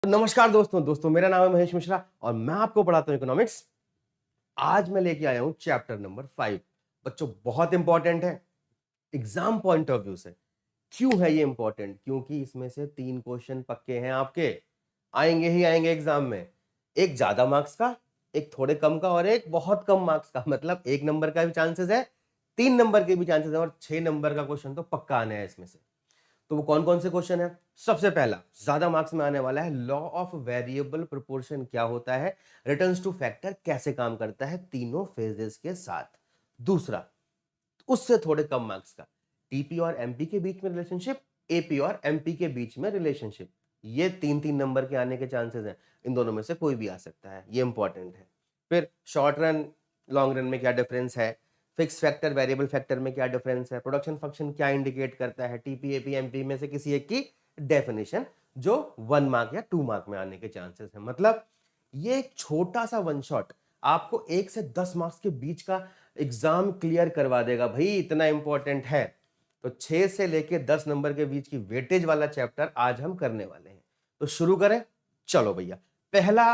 नमस्कार दोस्तों मेरा नाम है महेश मिश्रा और मैं आपको पढ़ाता हूं इकोनॉमिक्स। आज मैं लेके आया हूं चैप्टर नंबर 5। बच्चों बहुत इंपॉर्टेंट है एग्जाम पॉइंट ऑफ व्यू से। क्यों है ये इंपॉर्टेंट? क्योंकि इसमें से 3 क्वेश्चन पक्के हैं आपके, आएंगे ही आएंगे एग्जाम में। एक ज्यादा मार्क्स का, एक थोड़े कम का और एक बहुत कम मार्क्स का। मतलब 1 नंबर का भी चांसेस है, 3 नंबर के भी चांसेस है और 6 नंबर का क्वेश्चन तो पक्का आने है इसमें से। तो वो कौन कौन से क्वेश्चन है? सबसे पहला ज्यादा मार्क्स में आने वाला है, लॉ ऑफ वेरिएबल प्रोपोर्शन क्या होता है, रिटर्न्स टू फैक्टर कैसे काम करता है तीनों फेजेस के साथ। दूसरा, उससे थोड़े कम मार्क्स का, टीपी और एमपी के बीच में रिलेशनशिप, एपी और एमपी के बीच में रिलेशनशिप। ये 3-3 नंबर के आने के चांसेस हैं, इन दोनों में से कोई भी आ सकता है, ये इंपॉर्टेंट है। फिर शॉर्ट रन लॉन्ग रन में क्या डिफरेंस है, फिक्स फैक्टर वेरिएबल फैक्टर में क्या डिफरेंस है, प्रोडक्शन फंक्शन क्या इंडिकेट करता है, टीपी एपी एमपी में से किसी एक की डेफिनेशन, जो 1 मार्क या 2 मार्क में आने के चांसेस है। मतलब ये एक छोटा सा वन शॉट आपको 1 से 10 मार्क्स के बीच का एग्जाम क्लियर करवा देगा भाई, इतना इंपॉर्टेंट है। तो 6 से लेके 10 नंबर के बीच की वेटेज वाला चैप्टर आज हम करने वाले हैं। तो शुरू करें, चलो भैया। पहला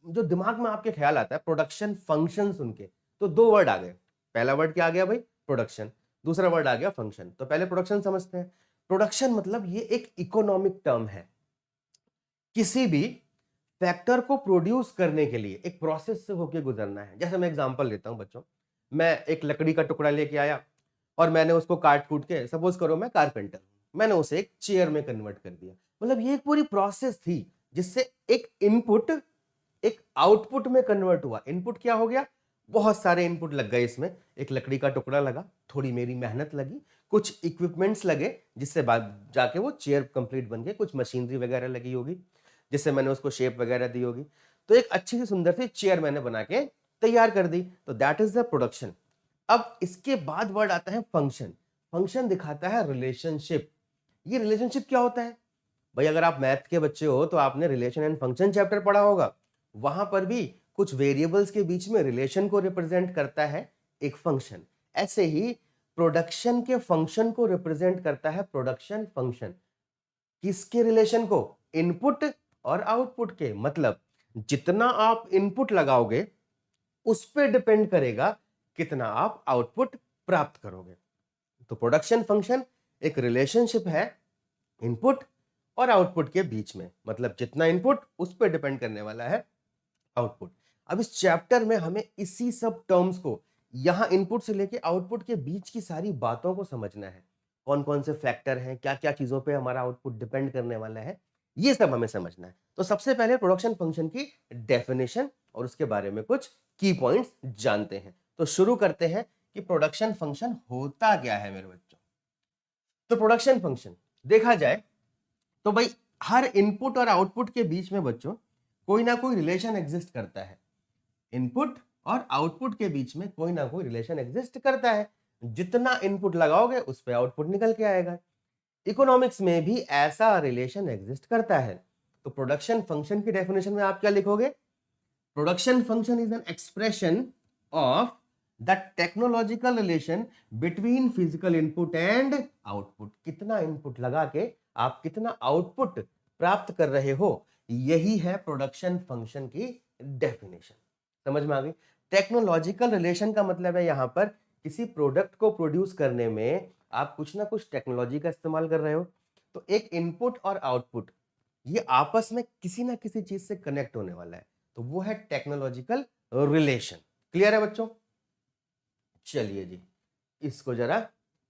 जो दिमाग में आपके ख्याल आता है प्रोडक्शन फंक्शन सुन के, तो 2 वर्ड आ गए। पहला वर्ड क्या आ गया भाई? प्रोडक्शन। दूसरा वर्ड आ गया फंक्शन। तो पहले प्रोडक्शन समझते हैं। प्रोडक्शन मतलब ये एक इकोनॉमिक टर्म है। किसी भी फैक्टर को प्रोड्यूस करने के लिए एक प्रोसेस से होके गुजरना है। जैसे मैं एग्जांपल लेता हूं बच्चों, मैं एक लकड़ी का टुकड़ा लेके आया और मैंने उसको काट कूट के, सपोज करो मैं कारपेंटर, मैंने उसे एक चेयर में कन्वर्ट कर दिया। मतलब ये एक पूरी प्रोसेस थी जिससे एक इनपुट एक आउटपुट में कन्वर्ट हुआ। इनपुट क्या हो गया? बहुत सारे इनपुट लग गए इसमें। एक लकड़ी का टुकड़ा लगा, थोड़ी मेरी मेहनत लगी, कुछ इक्विपमेंट्स लगे जिससे बाद जाके वो चेयर कंप्लीट बन गई, कुछ मशीनरी वगैरह लगी होगी जिससे मैंने उसको शेप वगैरह दी होगी। तो एक अच्छी सी सुंदर सी चेयर मैंने बना के तैयार कर दी। तो दैट इज द प्रोडक्शन। अब इसके बाद वर्ड आता है फंक्शन। फंक्शन दिखाता है रिलेशनशिप। ये रिलेशनशिप क्या होता है भाई? अगर आप मैथ के बच्चे हो तो आपने रिलेशन एंड फंक्शन चैप्टर पढ़ा होगा। वहां पर भी कुछ वेरिएबल्स के बीच में रिलेशन को रिप्रेजेंट करता है एक फंक्शन। ऐसे ही प्रोडक्शन के फंक्शन को रिप्रेजेंट करता है प्रोडक्शन फंक्शन। किसके रिलेशन को? इनपुट और आउटपुट के। मतलब जितना आप इनपुट लगाओगे उस पर डिपेंड करेगा कितना आप आउटपुट प्राप्त करोगे। तो प्रोडक्शन फंक्शन एक रिलेशनशिप है इनपुट और आउटपुट के बीच में। मतलब जितना इनपुट उस पर डिपेंड करने वाला है आउटपुट। अब इस चैप्टर में हमें इसी सब टर्म्स को, यहां इनपुट से लेके आउटपुट के बीच की सारी बातों को समझना है। कौन कौन से फैक्टर हैं, क्या क्या चीजों पे हमारा आउटपुट डिपेंड करने वाला है, ये सब हमें समझना है। तो सबसे पहले प्रोडक्शन फंक्शन की डेफिनेशन और उसके बारे में कुछ की पॉइंट्स जानते हैं। तो शुरू करते हैं कि प्रोडक्शन फंक्शन होता क्या है मेरे बच्चों। तो प्रोडक्शन फंक्शन देखा जाए तो भाई हर इनपुट और आउटपुट के बीच में बच्चों कोई ना कोई रिलेशन एग्जिस्ट करता है। इनपुट और आउटपुट के बीच में कोई ना कोई रिलेशन एग्जिस्ट करता है। जितना इनपुट लगाओगे उस पे आउटपुट निकल के आएगा। इकोनॉमिक्स में भी ऐसा रिलेशन एग्जिस्ट करता है। तो प्रोडक्शन फंक्शन की डेफिनेशन में आप क्या लिखोगे? Production function is an expression of the technological relation between physical input and output. कितना इनपुट लगा के आप कितना आउटपुट प्राप्त कर रहे हो, यही है प्रोडक्शन फंक्शन की डेफिनेशन। समझ में आ गई? टेक्नोलॉजिकल रिलेशन का मतलब है यहां पर किसी प्रोडक्ट को प्रोड्यूस करने में आप कुछ ना कुछ टेक्नोलॉजी का इस्तेमाल कर रहे हो। तो एक इनपुट और आउटपुट ये आपस में किसी ना किसी चीज से कनेक्ट होने वाला है, तो वो है टेक्नोलॉजिकल रिलेशन। क्लियर है बच्चों? चलिए जी, इसको जरा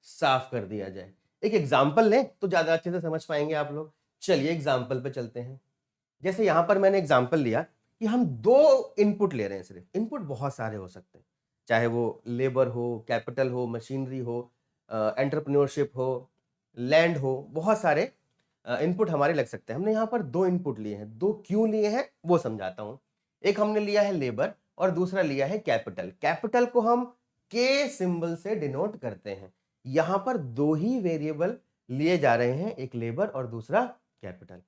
साफ कर दिया जाए। एक एग्जाम्पल लें तो ज्यादा अच्छे से समझ पाएंगे आप लोग। चलिए एग्जाम्पल पे चलते हैं। जैसे यहां पर मैंने एग्जाम्पल लिया कि हम 2 इनपुट ले रहे हैं। सिर्फ इनपुट बहुत सारे हो सकते हैं, चाहे वो लेबर हो, कैपिटल हो, मशीनरी हो, एंटरप्रेन्योरशिप हो, लैंड हो, बहुत सारे इनपुट हमारे लग सकते हैं। हमने यहाँ पर 2 इनपुट लिए हैं। 2 क्यों लिए हैं वो समझाता हूं। एक हमने लिया है लेबर और दूसरा लिया है कैपिटल। कैपिटल को हम के सिंबल से डिनोट करते हैं। यहां पर 2 ही वेरिएबल लिए जा रहे हैं, एक लेबर और दूसरा कैपिटल।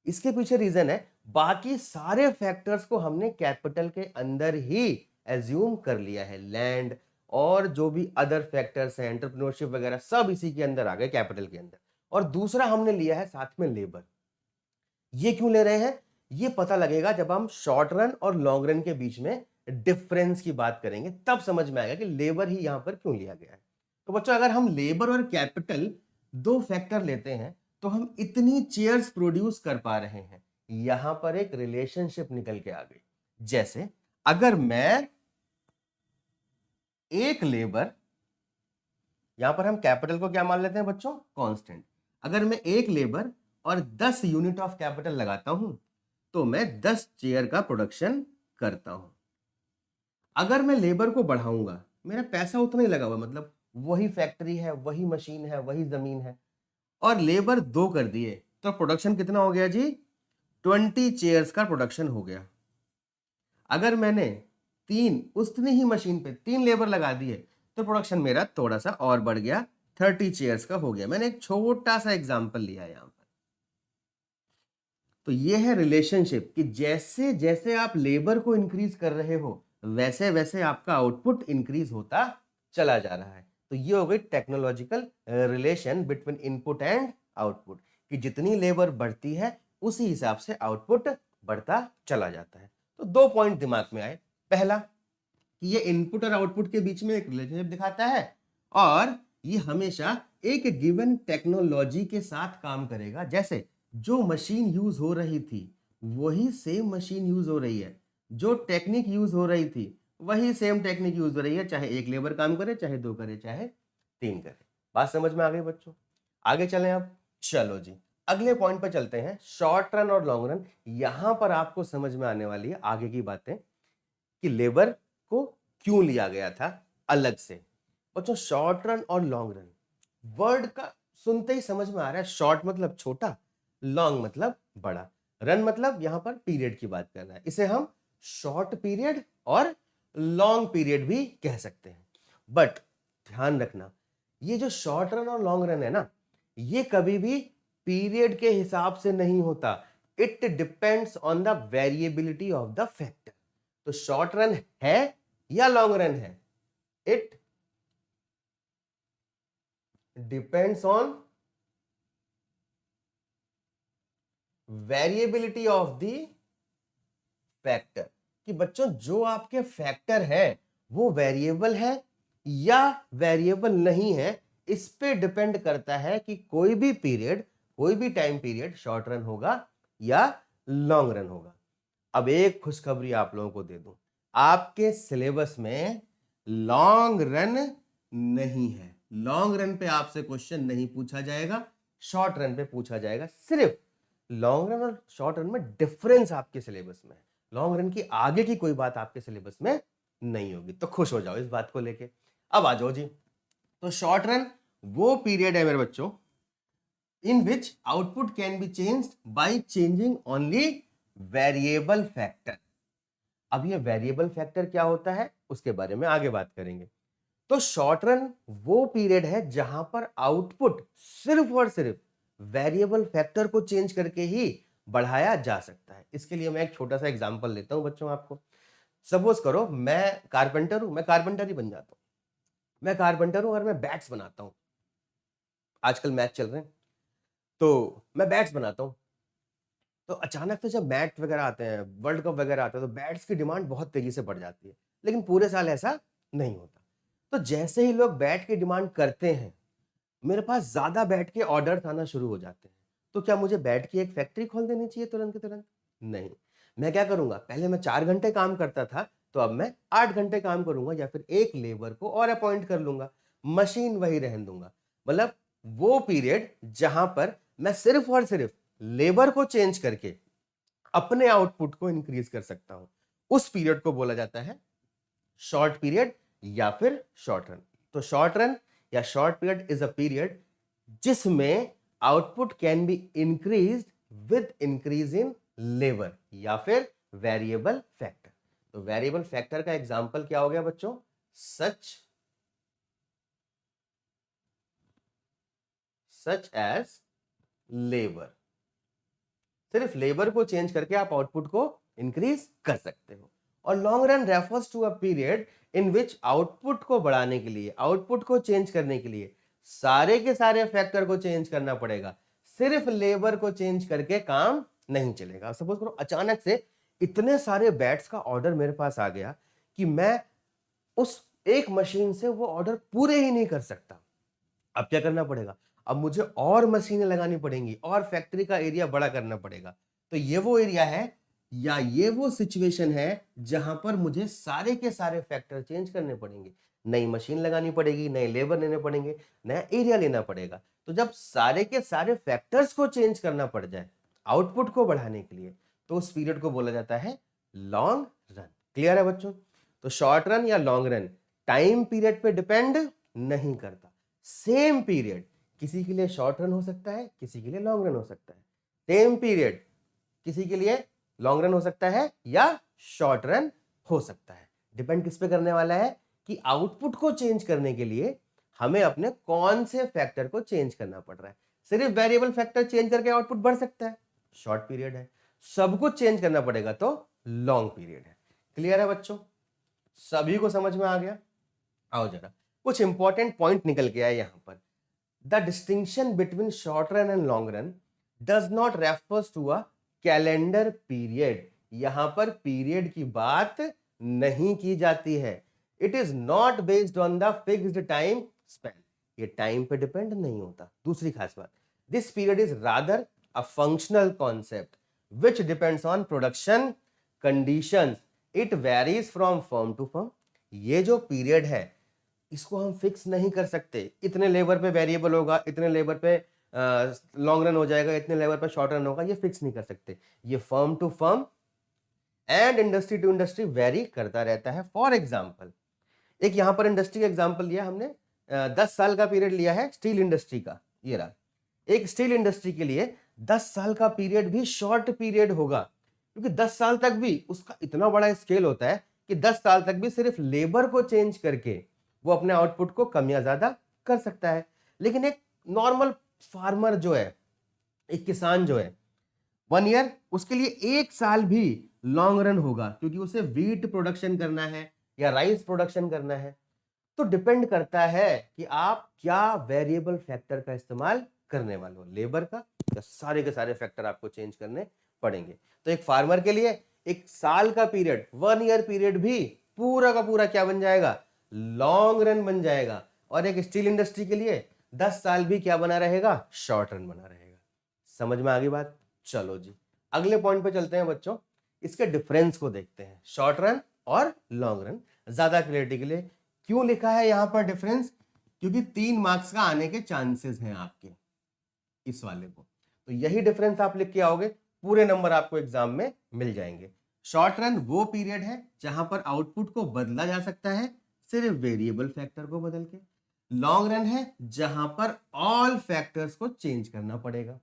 इसके पीछे रीजन है, बाकी सारे फैक्टर्स को हमने कैपिटल के अंदर ही एज्यूम कर लिया है। लैंड और जो भी अदर फैक्टर्स हैं, एंटरप्रेन्योरशिप वगैरह, सब इसी के अंदर आ गए, कैपिटल के अंदर। और दूसरा हमने लिया है साथ में लेबर। ये क्यों ले रहे हैं, ये पता लगेगा जब हम शॉर्ट रन और लॉन्ग रन के बीच में डिफरेंस की बात करेंगे, तब समझ में आएगा कि लेबर ही यहां पर क्यों लिया गया है। तो बच्चों अगर हम लेबर और कैपिटल दो फैक्टर लेते हैं तो हम इतनी चेयर्स प्रोड्यूस कर पा रहे हैं, यहां पर एक रिलेशनशिप निकल के आ गई। जैसे अगर मैं एक लेबर, यहां पर हम कैपिटल को क्या मान लेते हैं बच्चों, कांस्टेंट। अगर मैं एक लेबर और 10 यूनिट ऑफ कैपिटल लगाता हूं तो मैं 10 चेयर का प्रोडक्शन करता हूं। अगर मैं लेबर को बढ़ाऊंगा, मेरा पैसा उतना ही लगा हुआ, मतलब वही फैक्ट्री है, वही मशीन है, वही जमीन है, और लेबर 2 कर दिए तो प्रोडक्शन कितना हो गया जी, 20 चेयर्स का प्रोडक्शन हो गया। अगर मैंने 3 उतनी ही मशीन पे 3 लेबर लगा दिए तो प्रोडक्शन मेरा थोड़ा सा और बढ़ गया, 30 चेयर्स का हो गया। मैंने एक छोटा सा एग्जांपल लिया यहां पर। तो ये है रिलेशनशिप कि जैसे जैसे आप लेबर को इंक्रीज कर रहे हो वैसे वैसे आपका आउटपुट इंक्रीज होता चला जा रहा है। तो ये हो गई technological relation between input and output, कि जितनी लेबर बढ़ती है उसी हिसाब से आउटपुट बढ़ता चला जाता है। तो 2 पॉइंट दिमाग में आए। पहला कि ये इनपुट और आउटपुट के बीच में एक रिलेशनशिप दिखाता है, और ये हमेशा एक गिवन टेक्नोलॉजी के साथ काम करेगा। जैसे जो मशीन यूज हो रही थी वही सेम मशीन यूज हो रही है, जो टेक्निक यूज हो रही थी वही सेम टेक्निक यूज हो रही है, चाहे एक लेबर काम करे, चाहे 2 करे, चाहे 3 करे। बात समझ में आ गई बच्चों? आगे चलें अब। चलो जी अगले पॉइंट पर चलते हैं, शॉर्ट रन और लॉन्ग रन। यहां पर आपको समझ में आने वाली है आगे की बातें कि लेबर को क्यों लिया गया था अलग से। बच्चों शॉर्ट रन और लॉन्ग रन वर्ड का सुनते ही समझ में आ रहा है, शॉर्ट मतलब छोटा, लॉन्ग मतलब बड़ा, रन मतलब यहां पर पीरियड की बात कर रहा है। इसे हम शॉर्ट पीरियड और लॉन्ग पीरियड भी कह सकते हैं। बट ध्यान रखना, ये जो शॉर्ट रन और लॉन्ग रन है ना, ये कभी भी पीरियड के हिसाब से नहीं होता। It depends on the variability of the factor. तो शॉर्ट रन है या लॉन्ग रन है, it depends on variability of the factor, कि बच्चों जो आपके फैक्टर है वो वेरिएबल है या वेरिएबल नहीं है, इस पे डिपेंड करता है कि कोई भी पीरियड, कोई भी टाइम पीरियड शॉर्ट रन होगा या लॉन्ग रन होगा। अब एक खुशखबरी आप लोगों को दे दूं, आपके सिलेबस में लॉन्ग रन नहीं है। लॉन्ग रन पे आपसे क्वेश्चन नहीं पूछा जाएगा, शॉर्ट रन पे पूछा जाएगा। सिर्फ लॉन्ग रन और शॉर्ट रन में डिफरेंस आपके सिलेबस में है, लॉन्ग रन की आगे की कोई बात आपके सिलेबस में नहीं होगी। तो खुश हो जाओ इस बात को लेके। अब आ जाओ जी, तो शॉर्ट रन वो पीरियड है मेरे बच्चों in which output can be changed by changing only variable factor. अब ये वेरिएबल फैक्टर क्या होता है उसके बारे में आगे बात करेंगे। तो शॉर्ट रन वो पीरियड है जहां पर आउटपुट सिर्फ और सिर्फ वेरिएबल फैक्टर को चेंज करके ही बढ़ाया जा सकता है। इसके लिए मैं एक छोटा सा एग्जांपल लेता हूं बच्चों आपको। सपोज करो मैं कारपेंटर हूं, मैं कारपेंटर ही बन जाता हूं। मैं कारपेंटर हूं और मैं बैट्स बनाता हूं, आजकल मैच चल रहे हैं तो मैं बैट्स बनाता हूं। तो अचानक से जब मैच वगैरह आते हैं, वर्ल्ड कप वगैरह आता है, तो बैट्स की डिमांड बहुत तेजी से बढ़ जाती है। लेकिन पूरे साल ऐसा नहीं होता। तो जैसे ही लोग बैट की डिमांड करते हैं, मेरे पास ज्यादा बैट के ऑर्डर्स आना शुरू हो जाते हैं। तो क्या मुझे बैट की एक फैक्ट्री खोल देनी चाहिए तुरंत के तुरंत? नहीं। मैं क्या करूंगा, पहले मैं 4 घंटे काम करता था तो अब मैं 8 घंटे काम करूंगा, या फिर एक लेबर को और अपॉइंट कर लूंगा, मशीन वही रहने दूंगा। मतलब वो पीरियड जहां पर मैं सिर्फ और सिर्फ लेबर को चेंज करके अपने आउटपुट को इंक्रीज कर सकता हूं, उस पीरियड को बोला जाता है शॉर्ट पीरियड या फिर शॉर्ट रन। तो शॉर्ट रन या short period is a period जिसमें output can be increase with increase in labour या फिर वेरिएबल फैक्टर। तो वेरिएबल फैक्टर का एग्जांपल क्या हो गया बच्चों, सच एज लेबर। सिर्फ लेबर को चेंज करके आप आउटपुट को इंक्रीज कर सकते हो। और long run refers to a period in which output को बढ़ाने के लिए, आउटपुट को चेंज करने के लिए सारे के सारे फैक्टर को चेंज करना पड़ेगा, सिर्फ लेबर को चेंज करके काम नहीं चलेगा। सपोज करो अचानक से इतने सारे बैट्स का ऑर्डर मेरे पास आ गया कि मैं उस एक मशीन से वो ऑर्डर पूरे ही नहीं कर सकता। अब क्या करना पड़ेगा? अब मुझे और मशीनें लगानी पड़ेंगी और फैक्ट्री का एरिया बड़ा करना पड़ेगा। तो ये वो एरिया है या ये वो सिचुएशन है जहां पर मुझे सारे के सारे फैक्टर चेंज करने पड़ेंगे। नई मशीन लगानी पड़ेगी, नए लेबर लेने पड़ेंगे, नया एरिया लेना पड़ेगा। तो जब सारे के सारे फैक्टर्स को चेंज करना पड़ जाए आउटपुट को बढ़ाने के लिए, तो उस पीरियड को बोला जाता है लॉन्ग रन। क्लियर है बच्चों? तो शॉर्ट रन या लॉन्ग रन टाइम पीरियड पे डिपेंड नहीं करता। सेम पीरियड किसी के लिए शॉर्ट रन हो सकता है, किसी के लिए लॉन्ग रन हो सकता है। सेम पीरियड किसी के लिए लॉन्ग रन हो सकता है या शॉर्ट रन हो सकता है। डिपेंड किस पे करने वाला है कि आउटपुट को चेंज करने के लिए हमें अपने कौन से फैक्टर को चेंज करना पड़ रहा है। सिर्फ वेरिएबल फैक्टर चेंज करके आउटपुट बढ़ सकता है, शॉर्ट पीरियड है। सब कुछ चेंज करना पड़ेगा तो लॉन्ग पीरियड है। क्लियर है बच्चों? सभी को समझ में आ गया? आओ जरा कुछ इंपॉर्टेंट पॉइंट निकल के आए यहां पर। The distinction between short run and long run does not refers to a calendar period. यहां पर पीरियड की बात नहीं की जाती है। It is not based on the fixed time span. ये टाइम पे डिपेंड नहीं होता। दूसरी खास बात, this period is rather a functional concept which depends on production conditions. It varies from firm to firm. ये जो पीरियड है इसको हम फिक्स नहीं कर सकते। इतने लेबर पे वेरिएबल होगा, इतने लेबर पे लॉन्ग रन हो जाएगा, इतने लेबर पे शॉर्ट रन होगा, ये फिक्स नहीं कर सकते। ये firm to firm and industry to industry vary करता रहता है। फॉर एग्जाम्पल, एक यहां पर इंडस्ट्री का एग्जाम्पल लिया हमने, 10 साल का पीरियड लिया है स्टील इंडस्ट्री का। ये रहा, एक स्टील इंडस्ट्री के लिए 10 साल का पीरियड भी शॉर्ट पीरियड होगा, क्योंकि 10 साल तक भी उसका इतना बड़ा स्केल होता है कि 10 साल तक भी सिर्फ लेबर को चेंज करके वो अपने आउटपुट को कम या ज्यादा कर सकता है। लेकिन एक नॉर्मल फार्मर जो है, एक किसान जो है, 1 ईयर, उसके लिए 1 साल भी लॉन्ग रन होगा, क्योंकि उसे वीट प्रोडक्शन करना है या राइस प्रोडक्शन करना है। तो डिपेंड करता है कि आप क्या वेरिएबल फैक्टर का इस्तेमाल करने वाले हो, लेबर का या सारे के सारे फैक्टर आपको चेंज करने पड़ेंगे। तो एक फार्मर के लिए 1 साल का पीरियड, 1 ईयर पीरियड भी पूरा का पूरा क्या बन जाएगा? लॉन्ग रन बन जाएगा। और एक स्टील इंडस्ट्री के लिए 10 साल भी क्या बना रहेगा? शॉर्ट रन बना रहेगा। समझ में आ गई बात? चलो जी अगले पॉइंट पे चलते हैं बच्चों। इसके डिफरेंस को देखते हैं, शॉर्ट रन और लॉन्ग रन। ज्यादा क्लियरिटी के लिए क्यों लिखा है यहां पर डिफरेंस? क्योंकि 3 मार्क्स का आने के चांसेस हैं आपके इस वाले को। तो यही डिफरेंस आप लिख के आओगे, पूरे नंबर आपको एग्जाम में मिल जाएंगे। शॉर्ट रन वो पीरियड है जहां पर आउटपुट को बदला जा सकता है सिर्फ वेरिएबल फैक्टर को बदल के। लॉन्ग रन है जहां पर ऑल फैक्टर्स को चेंज करना पड़ेगा।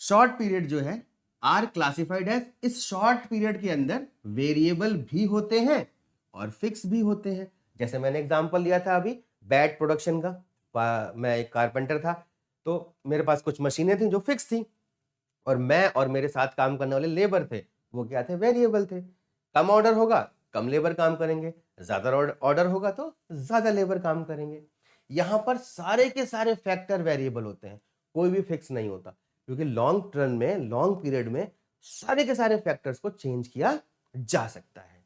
शॉर्ट पीरियड जो है आर क्लासिफाइड एज, इस शॉर्ट पीरियड के अंदर वेरिएबल भी होते हैं और फिक्स भी होते हैं। जैसे मैंने एग्जांपल लिया था अभी बैट प्रोडक्शन का, मैं एक कारपेंटर था, तो मेरे पास कुछ मशीनें थी जो फिक्स थी, और मैं और मेरे साथ काम करने वाले लेबर थे, वो क्या थे? वेरिएबल थे। कम ऑर्डर होगा कम लेबर काम करेंगे, ज्यादा ऑर्डर होगा तो ज्यादा लेबर काम करेंगे। यहां पर सारे के सारे फैक्टर वेरिएबल होते हैं, कोई भी फिक्स नहीं होता, क्योंकि लॉन्ग टर्म में, लॉन्ग पीरियड में सारे के सारे फैक्टर्स को चेंज किया जा सकता है।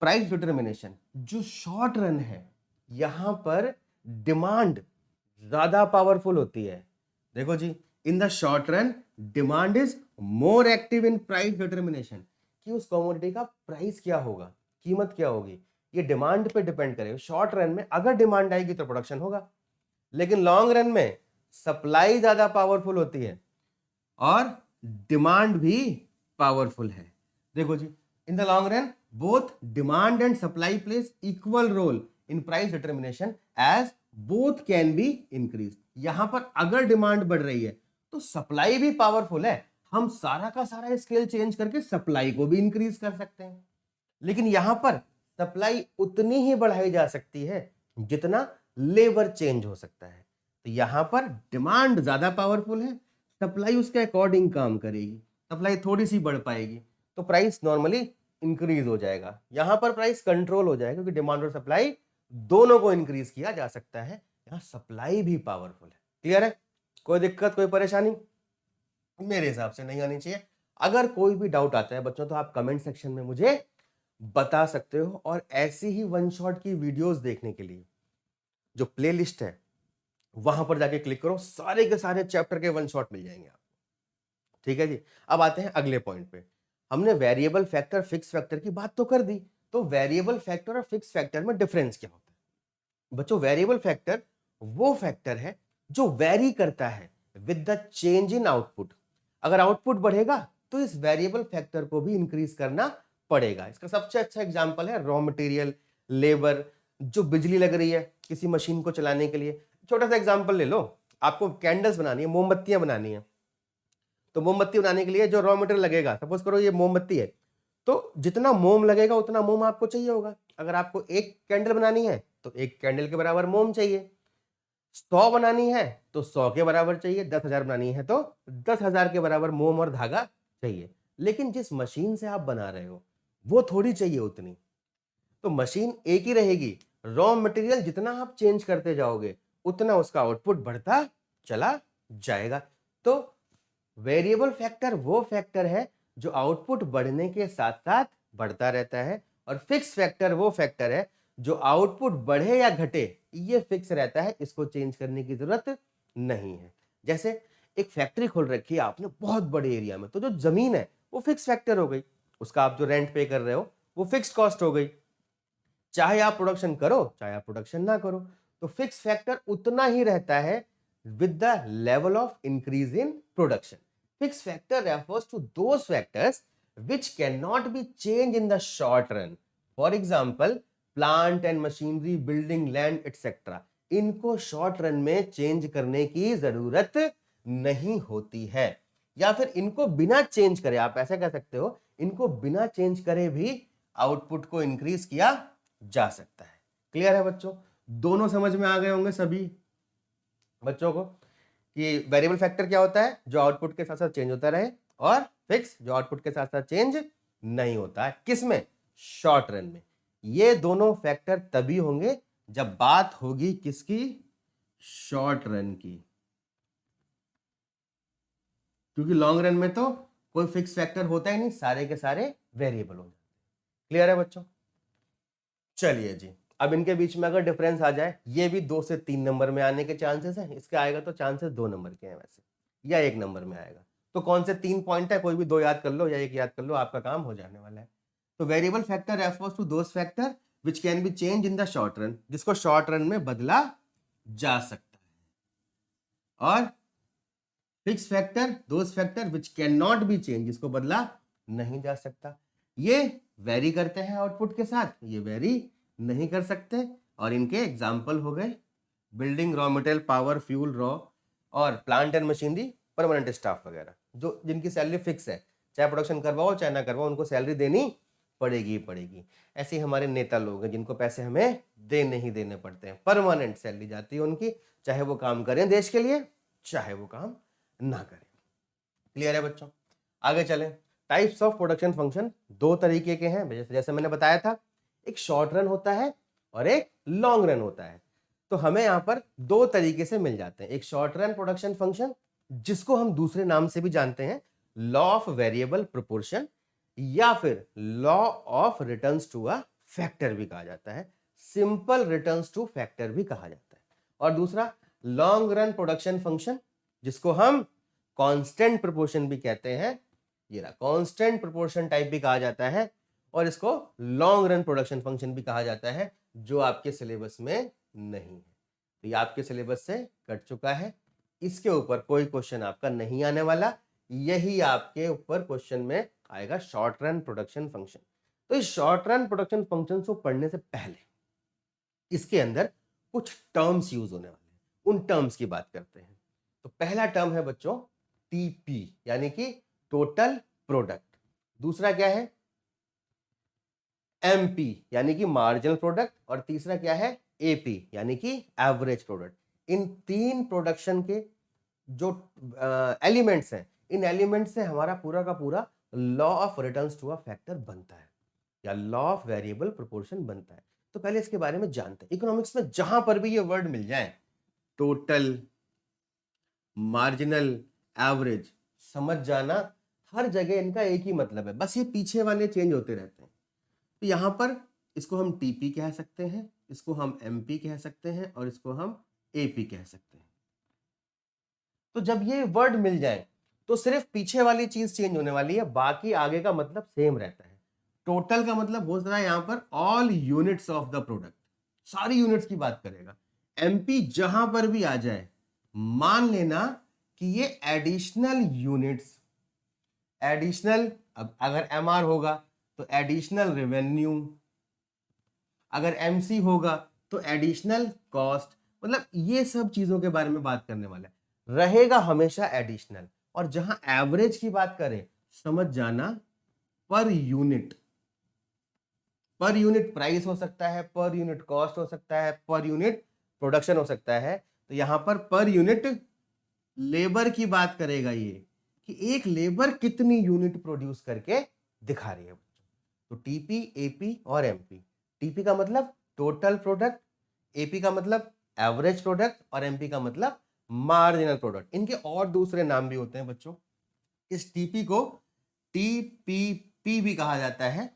प्राइस डिटर्मिनेशन जो शॉर्ट रन है, यहां पर डिमांड ज्यादा पावरफुल होती है। देखो जी, in the short run demand is more active in price determination, कि उस कमोडिटी का प्राइस क्या होगा, कीमत क्या होगी, ये डिमांड पे डिपेंड करेगा। शॉर्ट रन में अगर डिमांड आएगी तो प्रोडक्शन होगा, लेकिन लॉन्ग रन में सप्लाई ज्यादा पावरफुल होती है और डिमांड भी पावरफुल है। देखो जी, in the long run both demand and supply plays equal role in price determination as both can be increase. यहां पर अगर डिमांड बढ़ रही है तो सप्लाई भी पावरफुल है, हम सारा का सारा स्केल चेंज करके सप्लाई को भी इंक्रीज कर सकते हैं। लेकिन यहां पर सप्लाई उतनी ही बढ़ाई जा सकती है जितना लेबर चेंज हो सकता है। तो यहां पर डिमांड ज्यादा पावरफुल है, सप्लाई उसके अकॉर्डिंग काम करेगी, सप्लाई थोड़ी सी बढ़ पाएगी तो प्राइस नॉर्मली इंक्रीज हो जाएगा। यहां पर प्राइस कंट्रोल हो जाएगा क्योंकि डिमांड और सप्लाई दोनों को इंक्रीज किया जा सकता है, यहां सप्लाई भी पावरफुल है। क्लियर है? कोई दिक्कत, कोई परेशानी? मेरे हिसाब से नहीं आनी चाहिए। अगर कोई भी डाउट आता है बच्चों तो आप कमेंट सेक्शन में मुझे बता सकते हो, और ऐसी ही वन शॉट की वीडियोस देखने के लिए जो प्लेलिस्ट है वहां पर जाके क्लिक करो, सारे के सारे चैप्टर के वन शॉट मिल जाएंगे आपको। ठीक है जी। अब आते हैं अगले पॉइंट पे। हमने वेरिएबल फैक्टर फिक्स फैक्टर की बात तो कर दी, तो वेरिएबल फैक्टर और फिक्स फैक्टर में डिफरेंस क्या होता है बच्चों? वेरिएबल फैक्टर वो फैक्टर है जो वेरी करता है with the change in output. अगर आउटपुट बढ़ेगा तो इस वेरिएबल फैक्टर को भी इंक्रीज करना पड़ेगा। इसका सबसे अच्छा एग्जांपल है रॉ मटेरियल, लेबर, जो बिजली लग रही है किसी मशीन को चलाने के लिए। छोटा सा एग्जांपल ले लो, आपको कैंडल्स बनानी है, मोमबत्तियां बनानी है, तो मोमबत्ती बनाने के लिए जो रॉ मटेरियल लगेगा, सपोज करो ये मोमबत्ती है, तो जितना मोम लगेगा उतना मोम आपको चाहिए होगा। अगर आपको एक कैंडल बनानी है तो एक कैंडल के बराबर मोम चाहिए। 100 बनानी है तो 100 के बराबर चाहिए। 10,000 बनानी है तो 10,000 के बराबर मोम और धागा चाहिए। लेकिन जिस मशीन से आप बना रहे हो वो थोड़ी चाहिए उतनी, तो मशीन एक ही रहेगी। रॉ मटेरियल जितना आप चेंज करते जाओगे उतना उसका आउटपुट बढ़ता चला जाएगा। तो वेरिएबल फैक्टर वो फैक्टर है जो आउटपुट बढ़ने के साथ साथ बढ़ता रहता है, और फिक्स फैक्टर वो फैक्टर है जो आउटपुट बढ़े या घटे ये फिक्स रहता है, इसको चेंज करने की जरूरत नहीं है। जैसे एक फैक्ट्री खोल रखी है आपने बहुत बड़े एरिया में, तो जो जमीन है वो फिक्स फैक्टर हो गई, उसका आप जो रेंट पे कर रहे हो वो फिक्स कॉस्ट हो गई। चाहे आप प्रोडक्शन करो चाहे आप प्रोडक्शन ना करो, तो फिक्स फैक्टर उतना ही रहता है with the level of increase in production. Fixed factor refers to those factors which cannot be changed in the short run. For example, plant and machinery, building, land, etc. इनको short run में change करने की जरूरत नहीं होती है, या फिर इनको बिना चेंज करे, आप ऐसा कह सकते हो, इनको बिना चेंज करे भी आउटपुट को इंक्रीज किया जा सकता है। क्लियर है बच्चों? दोनों समझ में आ गए होंगे सभी बच्चों को कि वेरिएबल फैक्टर क्या होता है जो आउटपुट के साथ साथ चेंज होता रहे, और फिक्स जो आउटपुट के साथ साथ चेंज नहीं होता है। किसमें? शॉर्ट रन में। ये दोनों फैक्टर तभी होंगे जब बात होगी किसकी? शॉर्ट रन की, क्योंकि लॉन्ग रन में तो कोई फिक्स फैक्टर होता ही नहीं, सारे के सारे वेरिएबल हो जाते हैं। क्लियर है बच्चों? चलिए जी, अब इनके बीच में अगर डिफरेंस आ जाए, ये भी 2 से 3 नंबर में आने के चांसेस हैं, इसके आएगा तो चांसेस 2 नंबर के हैं वैसे, या 1 नंबर में आएगा। तो कौन से 3 पॉइंट है, कोई भी 2 याद कर लो या 1 याद कर लो, आपका काम हो जाने वाला है। तो variable factor refers to those factor which can be change in the short run, जिसको शॉर्ट रन में बदला जा सकता है, और fix factor those factor which can not be change, जिसको बदला नहीं जा सकता। ये वेरी करते हैं आउटपुट के साथ, ये वेरी नहीं कर सकते, और इनके एग्जाम्पल हो गए building, raw material, power, fuel, raw, और plant and machinery, permanent staff वगैरह, जो जिनकी सैलरी फिक्स है, चाहे प्रोडक्शन करवाओ चाहे ना करवाओ उनको सैलरी देनी पड़ेगी पड़ेगी। ऐसे ही हमारे नेता लोग हैं जिनको पैसे हमें देने ही देने पड़ते हैं, परमानेंट सैलरी जाती है उनकी, चाहे वो काम करें देश के लिए चाहे वो काम ना करें। क्लियर है बच्चों? आगे चलें। टाइप्स ऑफ प्रोडक्शन फंक्शन 2 तरीके के हैं, जैसे मैंने बताया था, एक शॉर्ट रन होता है और एक लॉन्ग रन होता है। तो हमें यहां पर 2 तरीके से मिल जाते हैं, एक शॉर्ट रन प्रोडक्शन फंक्शन जिसको हम दूसरे नाम से भी जानते हैं लॉ ऑफ वेरिएबल प्रोपोर्शन, या फिर law of returns to a factor भी कहा जाता है, सिंपल रिटर्न्स टू फैक्टर भी कहा जाता है। और दूसरा लॉन्ग रन प्रोडक्शन फंक्शन जिसको हम कांस्टेंट प्रोपोर्शन भी कहते हैं, ये रहा कांस्टेंट प्रोपोर्शन टाइप भी कहा जाता है, और इसको लॉन्ग रन प्रोडक्शन फंक्शन भी कहा जाता है, जो आपके सिलेबस में नहीं है। तो ये आपके सिलेबस से कट चुका है, इसके ऊपर कोई क्वेश्चन आपका नहीं आने वाला, यही आपके ऊपर क्वेश्चन में आएगा शॉर्ट रन प्रोडक्शन फंक्शन। तो इस शॉर्ट रन प्रोडक्शन फंक्शन को पढ़ने से पहले इसके अंदर कुछ टर्म्स यूज होने वाले हैं, उन टर्म्स की बात करते हैं। तो पहला टर्म है बच्चों टीपी, यानी कि टोटल प्रोडक्ट। दूसरा क्या है? एमपी यानी कि मार्जिनल प्रोडक्ट, और तीसरा क्या है? एपी यानी कि एवरेज प्रोडक्ट। इन 3 प्रोडक्शन के जो एलिमेंट्स हैं, इन एलिमेंट्स से हमारा पूरा का पूरा law of returns to a factor बनता है, या लॉ ऑफ वेरिएबल प्रोपोर्शन बनता है। तो पहले इसके बारे में जानते हैं। इकोनॉमिक्स में जहां पर भी ये वर्ड मिल जाए, टोटल, मार्जिनल, एवरेज, समझ जाना, हर जगह इनका एक ही मतलब है, बस ये पीछे वाले चेंज होते रहते हैं। तो यहाँ पर इसको हम टीपी कह सकते हैं, इसको हम एमपी कह सकते हैं और इसको हम एपी कह सकते हैं। तो जब ये वर्ड मिल जाए तो सिर्फ पीछे वाली चीज चेंज होने वाली है, बाकी आगे का मतलब सेम रहता है। टोटल का मतलब हो रहा है यहाँ पर all units of the product, सारी यूनिट्स की बात करेगा। एमपी जहां पर भी आ जाए मान लेना कि ये एडिशनल यूनिट्स, एडिशनल, अब अगर एमआर होगा तो एडिशनल रेवेन्यू, अगर एमसी होगा तो एडिशनल कॉस्ट, मतलब ये सब चीजों के बारे में बात करने वाला है, रहेगा हमेशा एडिशनल। और जहां एवरेज की बात करें, समझ जाना per unit, per unit price हो सकता है, पर यूनिट कॉस्ट हो सकता है, पर यूनिट प्रोडक्शन हो सकता है। तो यहां पर यूनिट लेबर की बात करेगा ये, कि एक लेबर कितनी यूनिट प्रोड्यूस करके दिखा रही है बच्चों। तो टीपी, एपी और एमपी। टीपी का मतलब टोटल प्रोडक्ट, एपी का मतलब एवरेज प्रोडक्ट और एमपी का मतलब मार्जिनल प्रोडक्ट। इनके और दूसरे नाम भी होते हैं बच्चों। इस टीपी को टीपीपी भी कहा जाता है,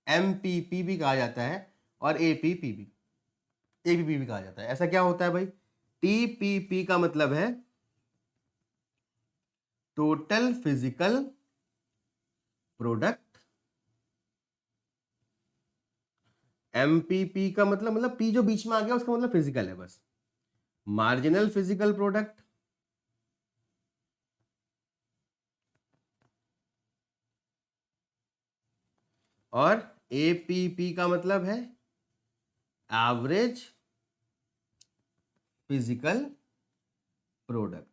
एमपीपी भी कहा जाता है और एपीपी भी कहा जाता है। ऐसा क्या होता है भाई? टीपीपी का मतलब है टोटल फिजिकल प्रोडक्ट, एमपीपी का मतलब पी जो बीच में आ गया उसका मतलब फिजिकल है बस, मार्जिनल फिजिकल प्रोडक्ट, और एपीपी का मतलब है एवरेज फिजिकल प्रोडक्ट।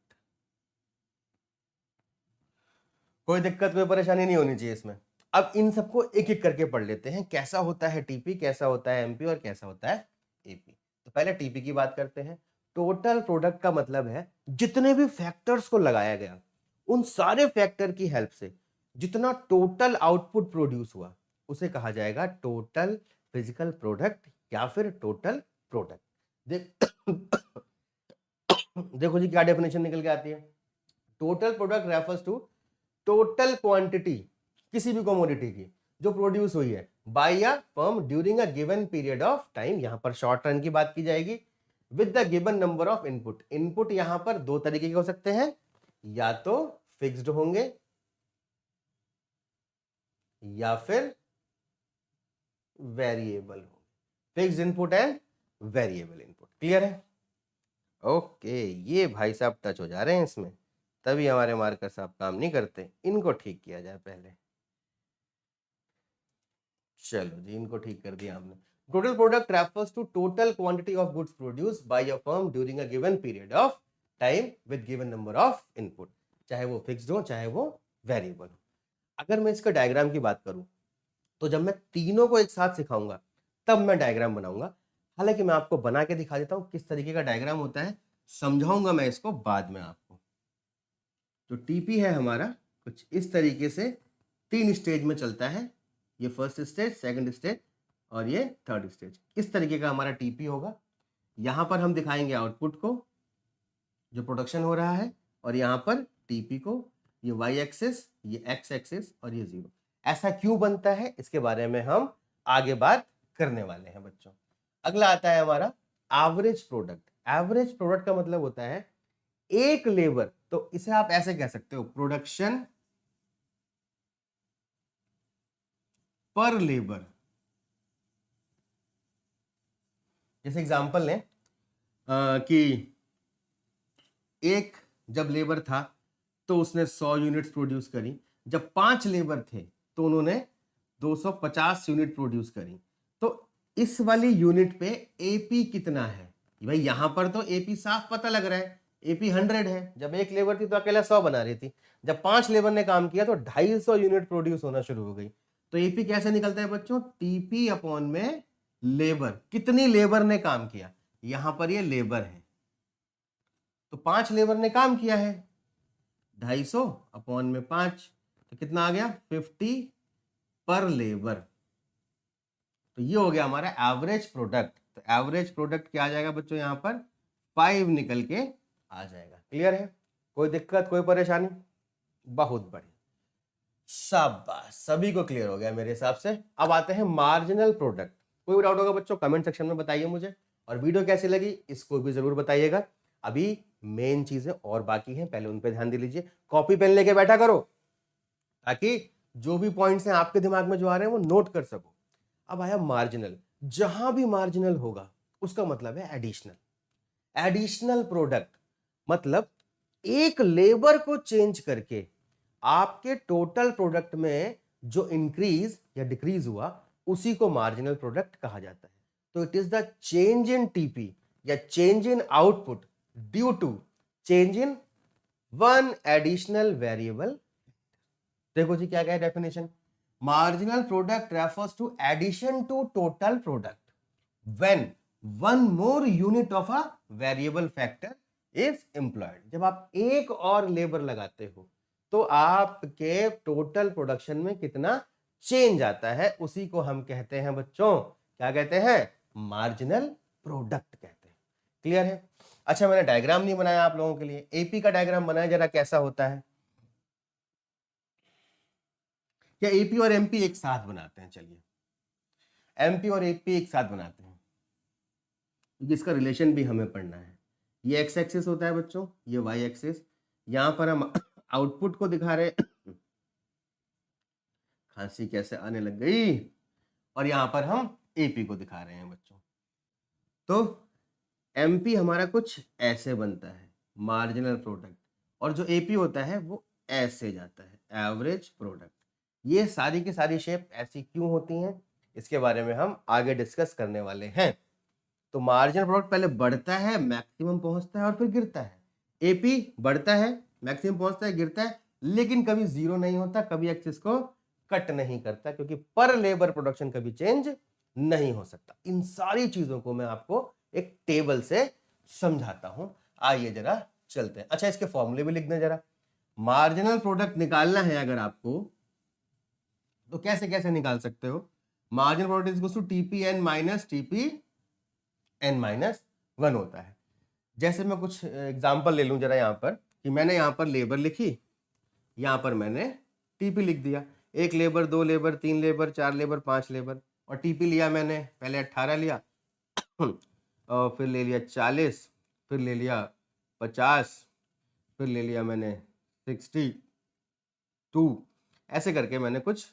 कोई दिक्कत, कोई परेशानी नहीं होनी चाहिए इसमें। अब इन सबको एक एक करके पढ़ लेते हैं, कैसा होता है टीपी, कैसा होता है एमपी और कैसा होता है एपी। तो पहले टीपी की बात करते हैं। टोटल प्रोडक्ट का मतलब है जितने भी फैक्टर्स को लगाया गया, उन सारे फैक्टर की हेल्प से जितना टोटल आउटपुट प्रोड्यूस हुआ उसे कहा जाएगा टोटल फिजिकल प्रोडक्ट या फिर टोटल प्रोडक्ट। देखो जी क्या डेफिनेशन निकल के आती है। Total product refers to total quantity किसी भी कमोडिटी की जो प्रोड्यूस हुई है by a firm during a given period of time. यहां पर शॉर्ट रन की बात की जाएगी। With the given number of input, input यहां पर दो तरीके के हो सकते हैं, या तो फिक्स्ड होंगे या फिर वेरिएबल होंगे। Fixed input and variable input. Clear है? ओके, ये भाई साहब टच हो जा रहे हैं इसमें, तभी हमारे मार्कर साहब काम नहीं करते, इनको ठीक किया जाए पहले। चलो जी, इनको ठीक कर दिया हमने। Total product refers to total quantity of goods produced by a firm during a given period of time with given number of input, चाहे वो फिक्स्ड हो चाहे वो वेरिएबल हो। अगर मैं इसका डायग्राम की बात करूं तो जब मैं तीनों को एक साथ सिखाऊंगा तब मैं डायग्राम बनाऊंगा। हालांकि मैं आपको बना के दिखा देता हूं किस तरीके का डायग्राम होता है, समझाऊंगा मैं इसको बाद में आपको। तो टीपी है हमारा कुछ इस तरीके से 3 स्टेज में चलता है। ये फर्स्ट स्टेज, सेकंड स्टेज और ये थर्ड स्टेज। इस तरीके का हमारा टीपी होगा। यहां पर हम दिखाएंगे आउटपुट को जो प्रोडक्शन हो रहा है, और यहां पर टीपी को, ये वाई एक्सिस, ये एक्स एक्सिस और ये 0। ऐसा क्यों बनता है इसके बारे में हम आगे बात करने वाले हैं बच्चों। अगला आता है हमारा एवरेज प्रोडक्ट। एवरेज प्रोडक्ट का मतलब होता है एक लेबर, तो इसे आप ऐसे कह सकते हो प्रोडक्शन पर लेबर। जैसे एग्जांपल लें कि एक जब लेबर था तो उसने 100 यूनिट्स प्रोड्यूस करी, जब 5 लेबर थे तो उन्होंने 250 यूनिट प्रोड्यूस करी। तो इस वाली यूनिट पे एपी कितना है भाई? यहां पर तो एपी साफ पता लग रहा है, एपी 100 है। जब एक लेबर थी तो अकेला 100 बना रही थी, जब 5 लेबर ने काम किया तो 250 यूनिट प्रोड्यूस होना शुरू हो गई। तो एपी कैसे निकलता है बच्चों? टीपी अपॉन में लेबर, कितनी लेबर ने काम किया। यहां पर ये लेबर है तो 5 लेबर ने काम किया है, 250 अपॉन में 5 तो कितना आ गया? 50 पर लेबर। तो ये हो गया हमारा एवरेज प्रोडक्ट। तो एवरेज प्रोडक्ट क्या आ जाएगा बच्चों? यहां पर 5 निकल के आ जाएगा। क्लियर है? कोई दिक्कत, कोई परेशानी? बहुत बढ़िया, शाबाश, सभी को क्लियर हो गया मेरे हिसाब से। अब आते हैं मार्जिनल प्रोडक्ट। कोई भी डाउट होगा बच्चों कमेंट सेक्शन में बताइए मुझे, और वीडियो कैसी लगी इसको भी जरूर बताइएगा। अभी मेन चीजें और बाकी हैं, पहले उन पे ध्यान दे लीजिए, कॉपी पेन लेके बैठा करो ताकि जो भी पॉइंट्स हैं आपके दिमाग में जो आ रहे हैं वो नोट कर सको। अब आया मार्जिनल, जहां भी मार्जिनल होगा उसका मतलब है एडिशनल। एडिशनल प्रोडक्ट मतलब एक लेबर को चेंज करके आपके टोटल प्रोडक्ट में जो इंक्रीज या डिक्रीज हुआ उसी को मार्जिनल प्रोडक्ट कहा जाता है। तो it is the change in TP या change in output due to change in one additional variable. देखो जी क्या क्या है definition, marginal product refers to addition to total product when one more unit of a variable factor is employed. जब आप एक और लेबर लगाते हो तो आपके टोटल प्रोडक्शन में कितना चेंज आता है, उसी को हम कहते हैं बच्चों, क्या कहते हैं, मार्जिनल प्रोडक्ट कहते हैं। क्लियर है? अच्छा, मैंने डायग्राम नहीं बनाया आप लोगों के लिए, एपी का डायग्राम बनाया, जरा कैसा होता है। क्या एपी और एमपी एक साथ बनाते हैं? चलिए, एमपी और एपी एक साथ बनाते हैं, जिसका रिलेशन भी हमें पढ़ना है। ये एक्स एक्सिस होता है बच्चों, ये वाई एक्सिस, यहां पर हम आउटपुट को दिखा रहे खांसी कैसे आने लग गई, और यहां पर हम एपी को दिखा रहे हैं बच्चों। तो एमपी हमारा कुछ ऐसे बनता है मार्जिनल प्रोडक्ट, और जो एपी होता है वो ऐसे जाता है एवरेज प्रोडक्ट। ये सारी की सारी शेप ऐसी क्यों होती हैं इसके बारे में हम आगे डिस्कस करने वाले हैं। तो मार्जिनल प्रोडक्ट पहले बढ़ता है, मैक्सिमम पहुंचता है और फिर गिरता है। एपी बढ़ता है, मैक्सिमम पहुंचता है, गिरता है, लेकिन कभी जीरो नहीं होता, कभी एक्सिस को कट नहीं करता, क्योंकि पर लेबर प्रोडक्शन कभी चेंज नहीं हो सकता। इन सारी चीजों को मैं आपको एक टेबल से समझाता हूं, आइए जरा चलते हैं। अच्छा, इसके फॉर्मूले भी लिख दें जरा। मार्जिनल प्रोडक्ट निकालना है अगर आपको तो कैसे कैसे निकाल सकते हो। Marginal product is to TP N minus TP N minus one होता है। जैसे मैं कुछ एग्जांपल ले लूं जरा, यहां पर कि मैंने यहां पर लेबर लिखी, यहां पर मैंने टीपी लिख दिया, एक लेबर, दो लेबर, तीन लेबर, चार लेबर, पांच लेबर, और टीपी लिया मैंने, पहले 18 लिया और फिर ले लिया 40, फिर ले लिया 50, फिर ले लिया मैंने 62, ऐसे करके मैंने कुछ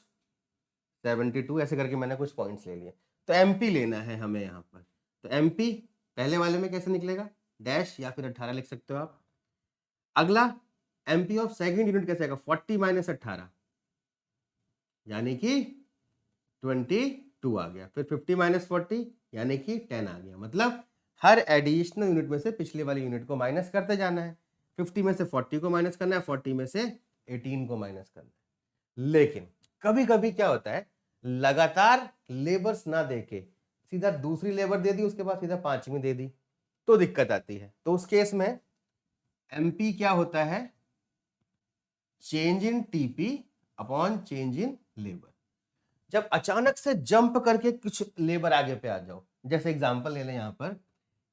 72, ऐसे करके मैंने कुछ पॉइंट्स ले लिए। तो एमपी लेना है हमें यहाँ पर। तो एमपी पहले वाले में कैसे निकलेगा, डैश या फिर 18 लिख सकते हो आप। अगला एमपी ऑफ सेकंड यूनिट कैसे आएगा, 40 माइनस 18 यानी कि 22 आ गया, फिर 50 माइनस 40 यानी कि 10 आ गया। मतलब हर एडिशनल यूनिट में से पिछले वाली यूनिट को माइनस करते जाना है। 50 में से 40 को माइनस करना है, 40 में से 18 को माइनस करना है। लेकिन कभी कभी क्या होता है, लगातार लेबर्स ना देके सीधा दूसरी लेबर दे दी, उसके बाद सीधा पांचवी दे दी, तो दिक्कत आती है। तो उस केस में एमपी क्या होता है, change in TP upon change in labour. जब अचानक से जंप करके कुछ लेबर आगे पे आ जाओ, जैसे एग्जांपल ले लें यहां पर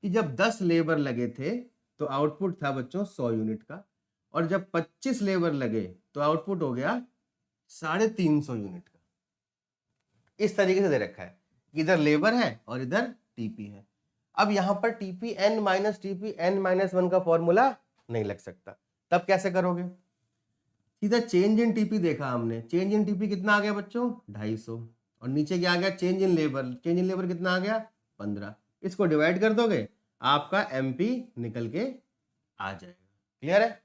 कि जब 10 लेबर लगे थे तो आउटपुट था बच्चों 100 यूनिट का, और जब 25 लेबर लगे तो आउटपुट हो गया 350 यूनिट का। इस तरीके से दे रखा है, इधर लेबर है और इधर टीपी है। अब यहां पर TP N minus TP N minus one का फॉर्मूला नहीं लग सकता, तब कैसे करोगे, सीधा चेंज इन टीपी देखा हमने, चेंज इन टीपी कितना आ गया बच्चों 250, और नीचे क्या आ गया change in labour, change in labour कितना आ गया 15, इसको डिवाइड कर दोगे आपका एमपी निकल के आ जाएगा। क्लियर है?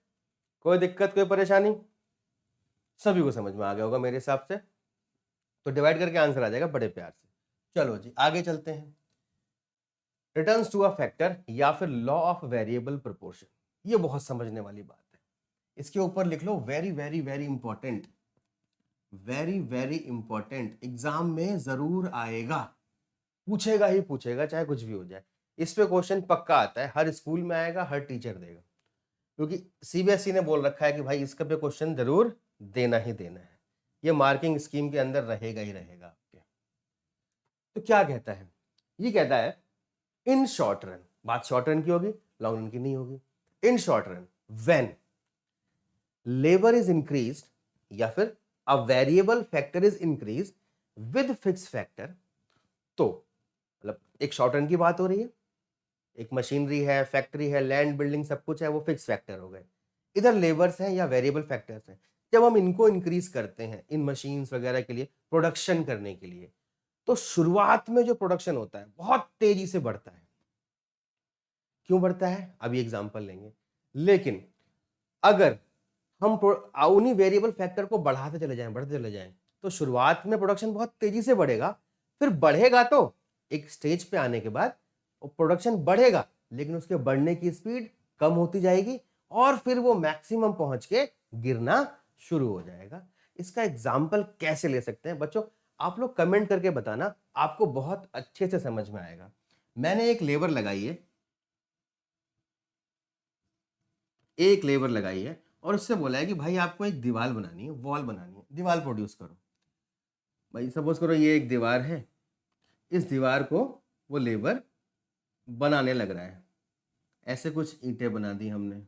कोई दिक्कत, कोई परेशानी? सभी को समझ में आ गया होगा मेरे हिसाब से। तो डिवाइड करके आंसर आ जाएगा बड़े प्यार से। चलो जी आगे चलते हैं। रिटर्न्स टू अ फैक्टर या फिर लॉ ऑफ वेरिएबल प्रोपोर्शन, ये बहुत समझने वाली बात है। इसके ऊपर लिख लो very very very important, very very important, exam में जरूर आएगा, पूछेगा ही पूछेगा चाहे कुछ भी हो जाए। इस पे क्वेश्चन पक्का आता है, हर स्कूल में आएगा, हर टीचर देगा, क्योंकि सीबीएसई ने बोल रखा है कि भाई इसका पे क्वेश्चन जरूर देना ही देना है, ये मार्किंग स्कीम के अंदर रहेगा ही रहेगा आपके। तो क्या कहता है, ये कहता है इन शॉर्ट रन, बात शॉर्ट रन की होगी, लॉन्ग रन की नहीं होगी। In short run when labour is increase या फिर अ variable factor is increase with fix factor, तो मतलब एक शॉर्ट रन की बात हो रही है, एक मशीनरी है, फैक्ट्री है, लैंड बिल्डिंग सब कुछ है, वो फिक्स फैक्टर हो गए। इधर लेबर्स हैं या वेरिएबल फैक्टर्स हैं। जब हम इनको इंक्रीज करते हैं इन मशीन्स वगैरह के लिए, प्रोडक्शन करने के लिए, तो शुरुआत में जो प्रोडक्शन होता है बहुत तेजी से बढ़ता है। क्यों बढ़ता है अभी एग्जांपल लेंगे। लेकिन अगर हम उन्हीं वेरिएबल फैक्टर को बढ़ाते चले जाएं तो शुरुआत में प्रोडक्शन बहुत तेजी से बढ़ेगा, फिर बढ़ेगा तो एक स्टेज पे आने के बाद प्रोडक्शन बढ़ेगा, लेकिन उसके बढ़ने की स्पीड कम होती जाएगी और फिर वो मैक्सिमम पहुंच के गिरना शुरू हो जाएगा। इसका एग्जाम्पल कैसे ले सकते हैं बच्चों, आप लोग कमेंट करके बताना, आपको बहुत अच्छे से समझ में आएगा। मैंने एक लेबर लगाई है, एक लेबर लगाई है और उससे बोला है कि भाई आपको एक दीवार बनानी है, वॉल बनानी है, दीवार प्रोड्यूस करो। भाई सपोज करो ये एक दीवार है, इस दीवार को वो लेबर बनाने लग रहा है। ऐसे कुछ ईंटें बना दी हमने,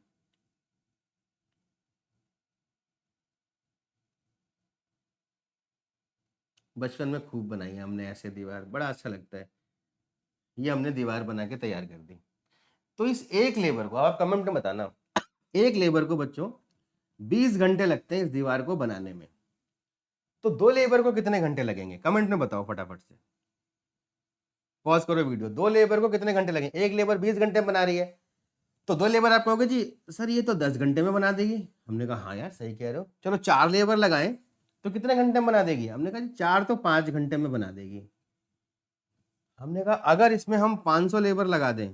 बचपन में खूब बनाई है हमने ऐसे दीवार, बड़ा अच्छा लगता है। ये हमने दीवार बना के तैयार कर दी। तो इस एक लेबर को आप कमेंट में बताना, एक लेबर को बच्चों 20 घंटे लगते हैं इस दीवार को बनाने में, तो दो लेबर को कितने घंटे लगेंगे कमेंट में बताओ फटाफट से। पॉज करो वीडियो। दो लेबर को कितने घंटे लगेंगे, एक लेबर 20 घंटे में बना रही है, तो दो लेबर आप कहोगे जी सर ये तो 10 घंटे में बना देगी। हमने कहा हाँ यार सही कह रहे हो, चलो 4 लेबर लगाएं तो कितने घंटे में बना देगी। हमने कहा जी 4 तो 5 घंटे में बना देगी। हमने कहा अगर इसमें हम 500 लेबर लगा दें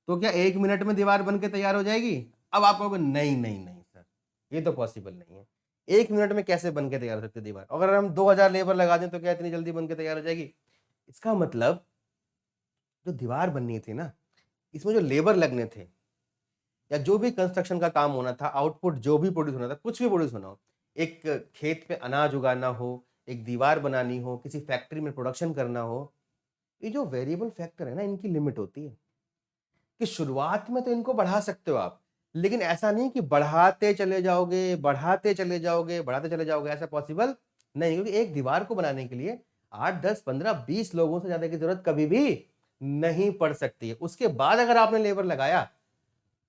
तो क्या 1 मिनट में दीवार बन के तैयार हो जाएगी। अब आप कहोगे नहीं नहीं नहीं सर, ये तो पॉसिबल नहीं है, 1 मिनट में कैसे बन के तैयार हो सकती है दीवार। अगर हम 2000 लेबर लगा दें तो क्या इतनी जल्दी बन के तैयार हो जाएगी। इसका मतलब जो दीवार बननी थी ना, इसमें जो लेबर लगने थे या जो भी कंस्ट्रक्शन का काम होना था, आउटपुट जो भी प्रोड्यूस होना था, कुछ भी प्रोड्यूस होना हो, एक खेत पे अनाज उगाना हो, एक दीवार बनानी हो, किसी फैक्ट्री में प्रोडक्शन करना हो, ये जो वेरिएबल फैक्टर है ना, इनकी लिमिट होती है कि शुरुआत में तो इनको बढ़ा सकते हो आप, लेकिन ऐसा नहीं कि बढ़ाते चले जाओगे, बढ़ाते चले जाओगे, बढ़ाते चले जाओगे, ऐसा पॉसिबल नहीं। क्योंकि एक दीवार को बनाने के लिए 8 10 15 20 लोगों से ज्यादा की जरूरत कभी भी नहीं पड़ सकती है। उसके बाद अगर आपने लेबर लगाया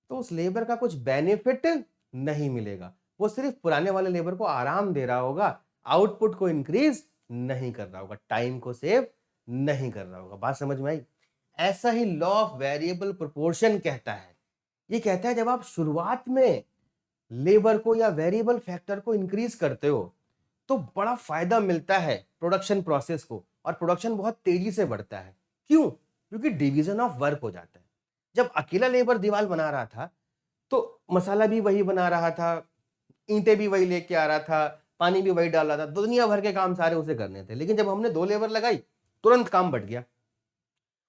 तो उस लेबर का कुछ बेनिफिट नहीं मिलेगा, वो सिर्फ पुराने वाले लेबर को आराम दे रहा होगा, आउटपुट को इंक्रीज नहीं कर रहा होगा, टाइम को सेव नहीं कर रहा होगा। बात समझ में आई। ऐसा ही लॉ ऑफ वेरिएबल प्रोपोर्शन कहता है। ये कहता है जब आप शुरुआत में लेबर को या वेरिएबल फैक्टर को इंक्रीज करते हो तो बड़ा फायदा मिलता है प्रोडक्शन प्रोसेस को, और प्रोडक्शन बहुत तेजी से बढ़ता है। क्यों? क्योंकि डिवीजन ऑफ वर्क हो जाता है। जब अकेला लेबर दीवार बना रहा था तो मसाला भी वही बना रहा था, ईंटें भी वही लेके आ रहा था, पानी भी वही डाल रहा था, दुनिया भर के काम सारे उसे करने थे। लेकिन जब हमने दो लेबर लगाई तुरंत काम बढ़ गया।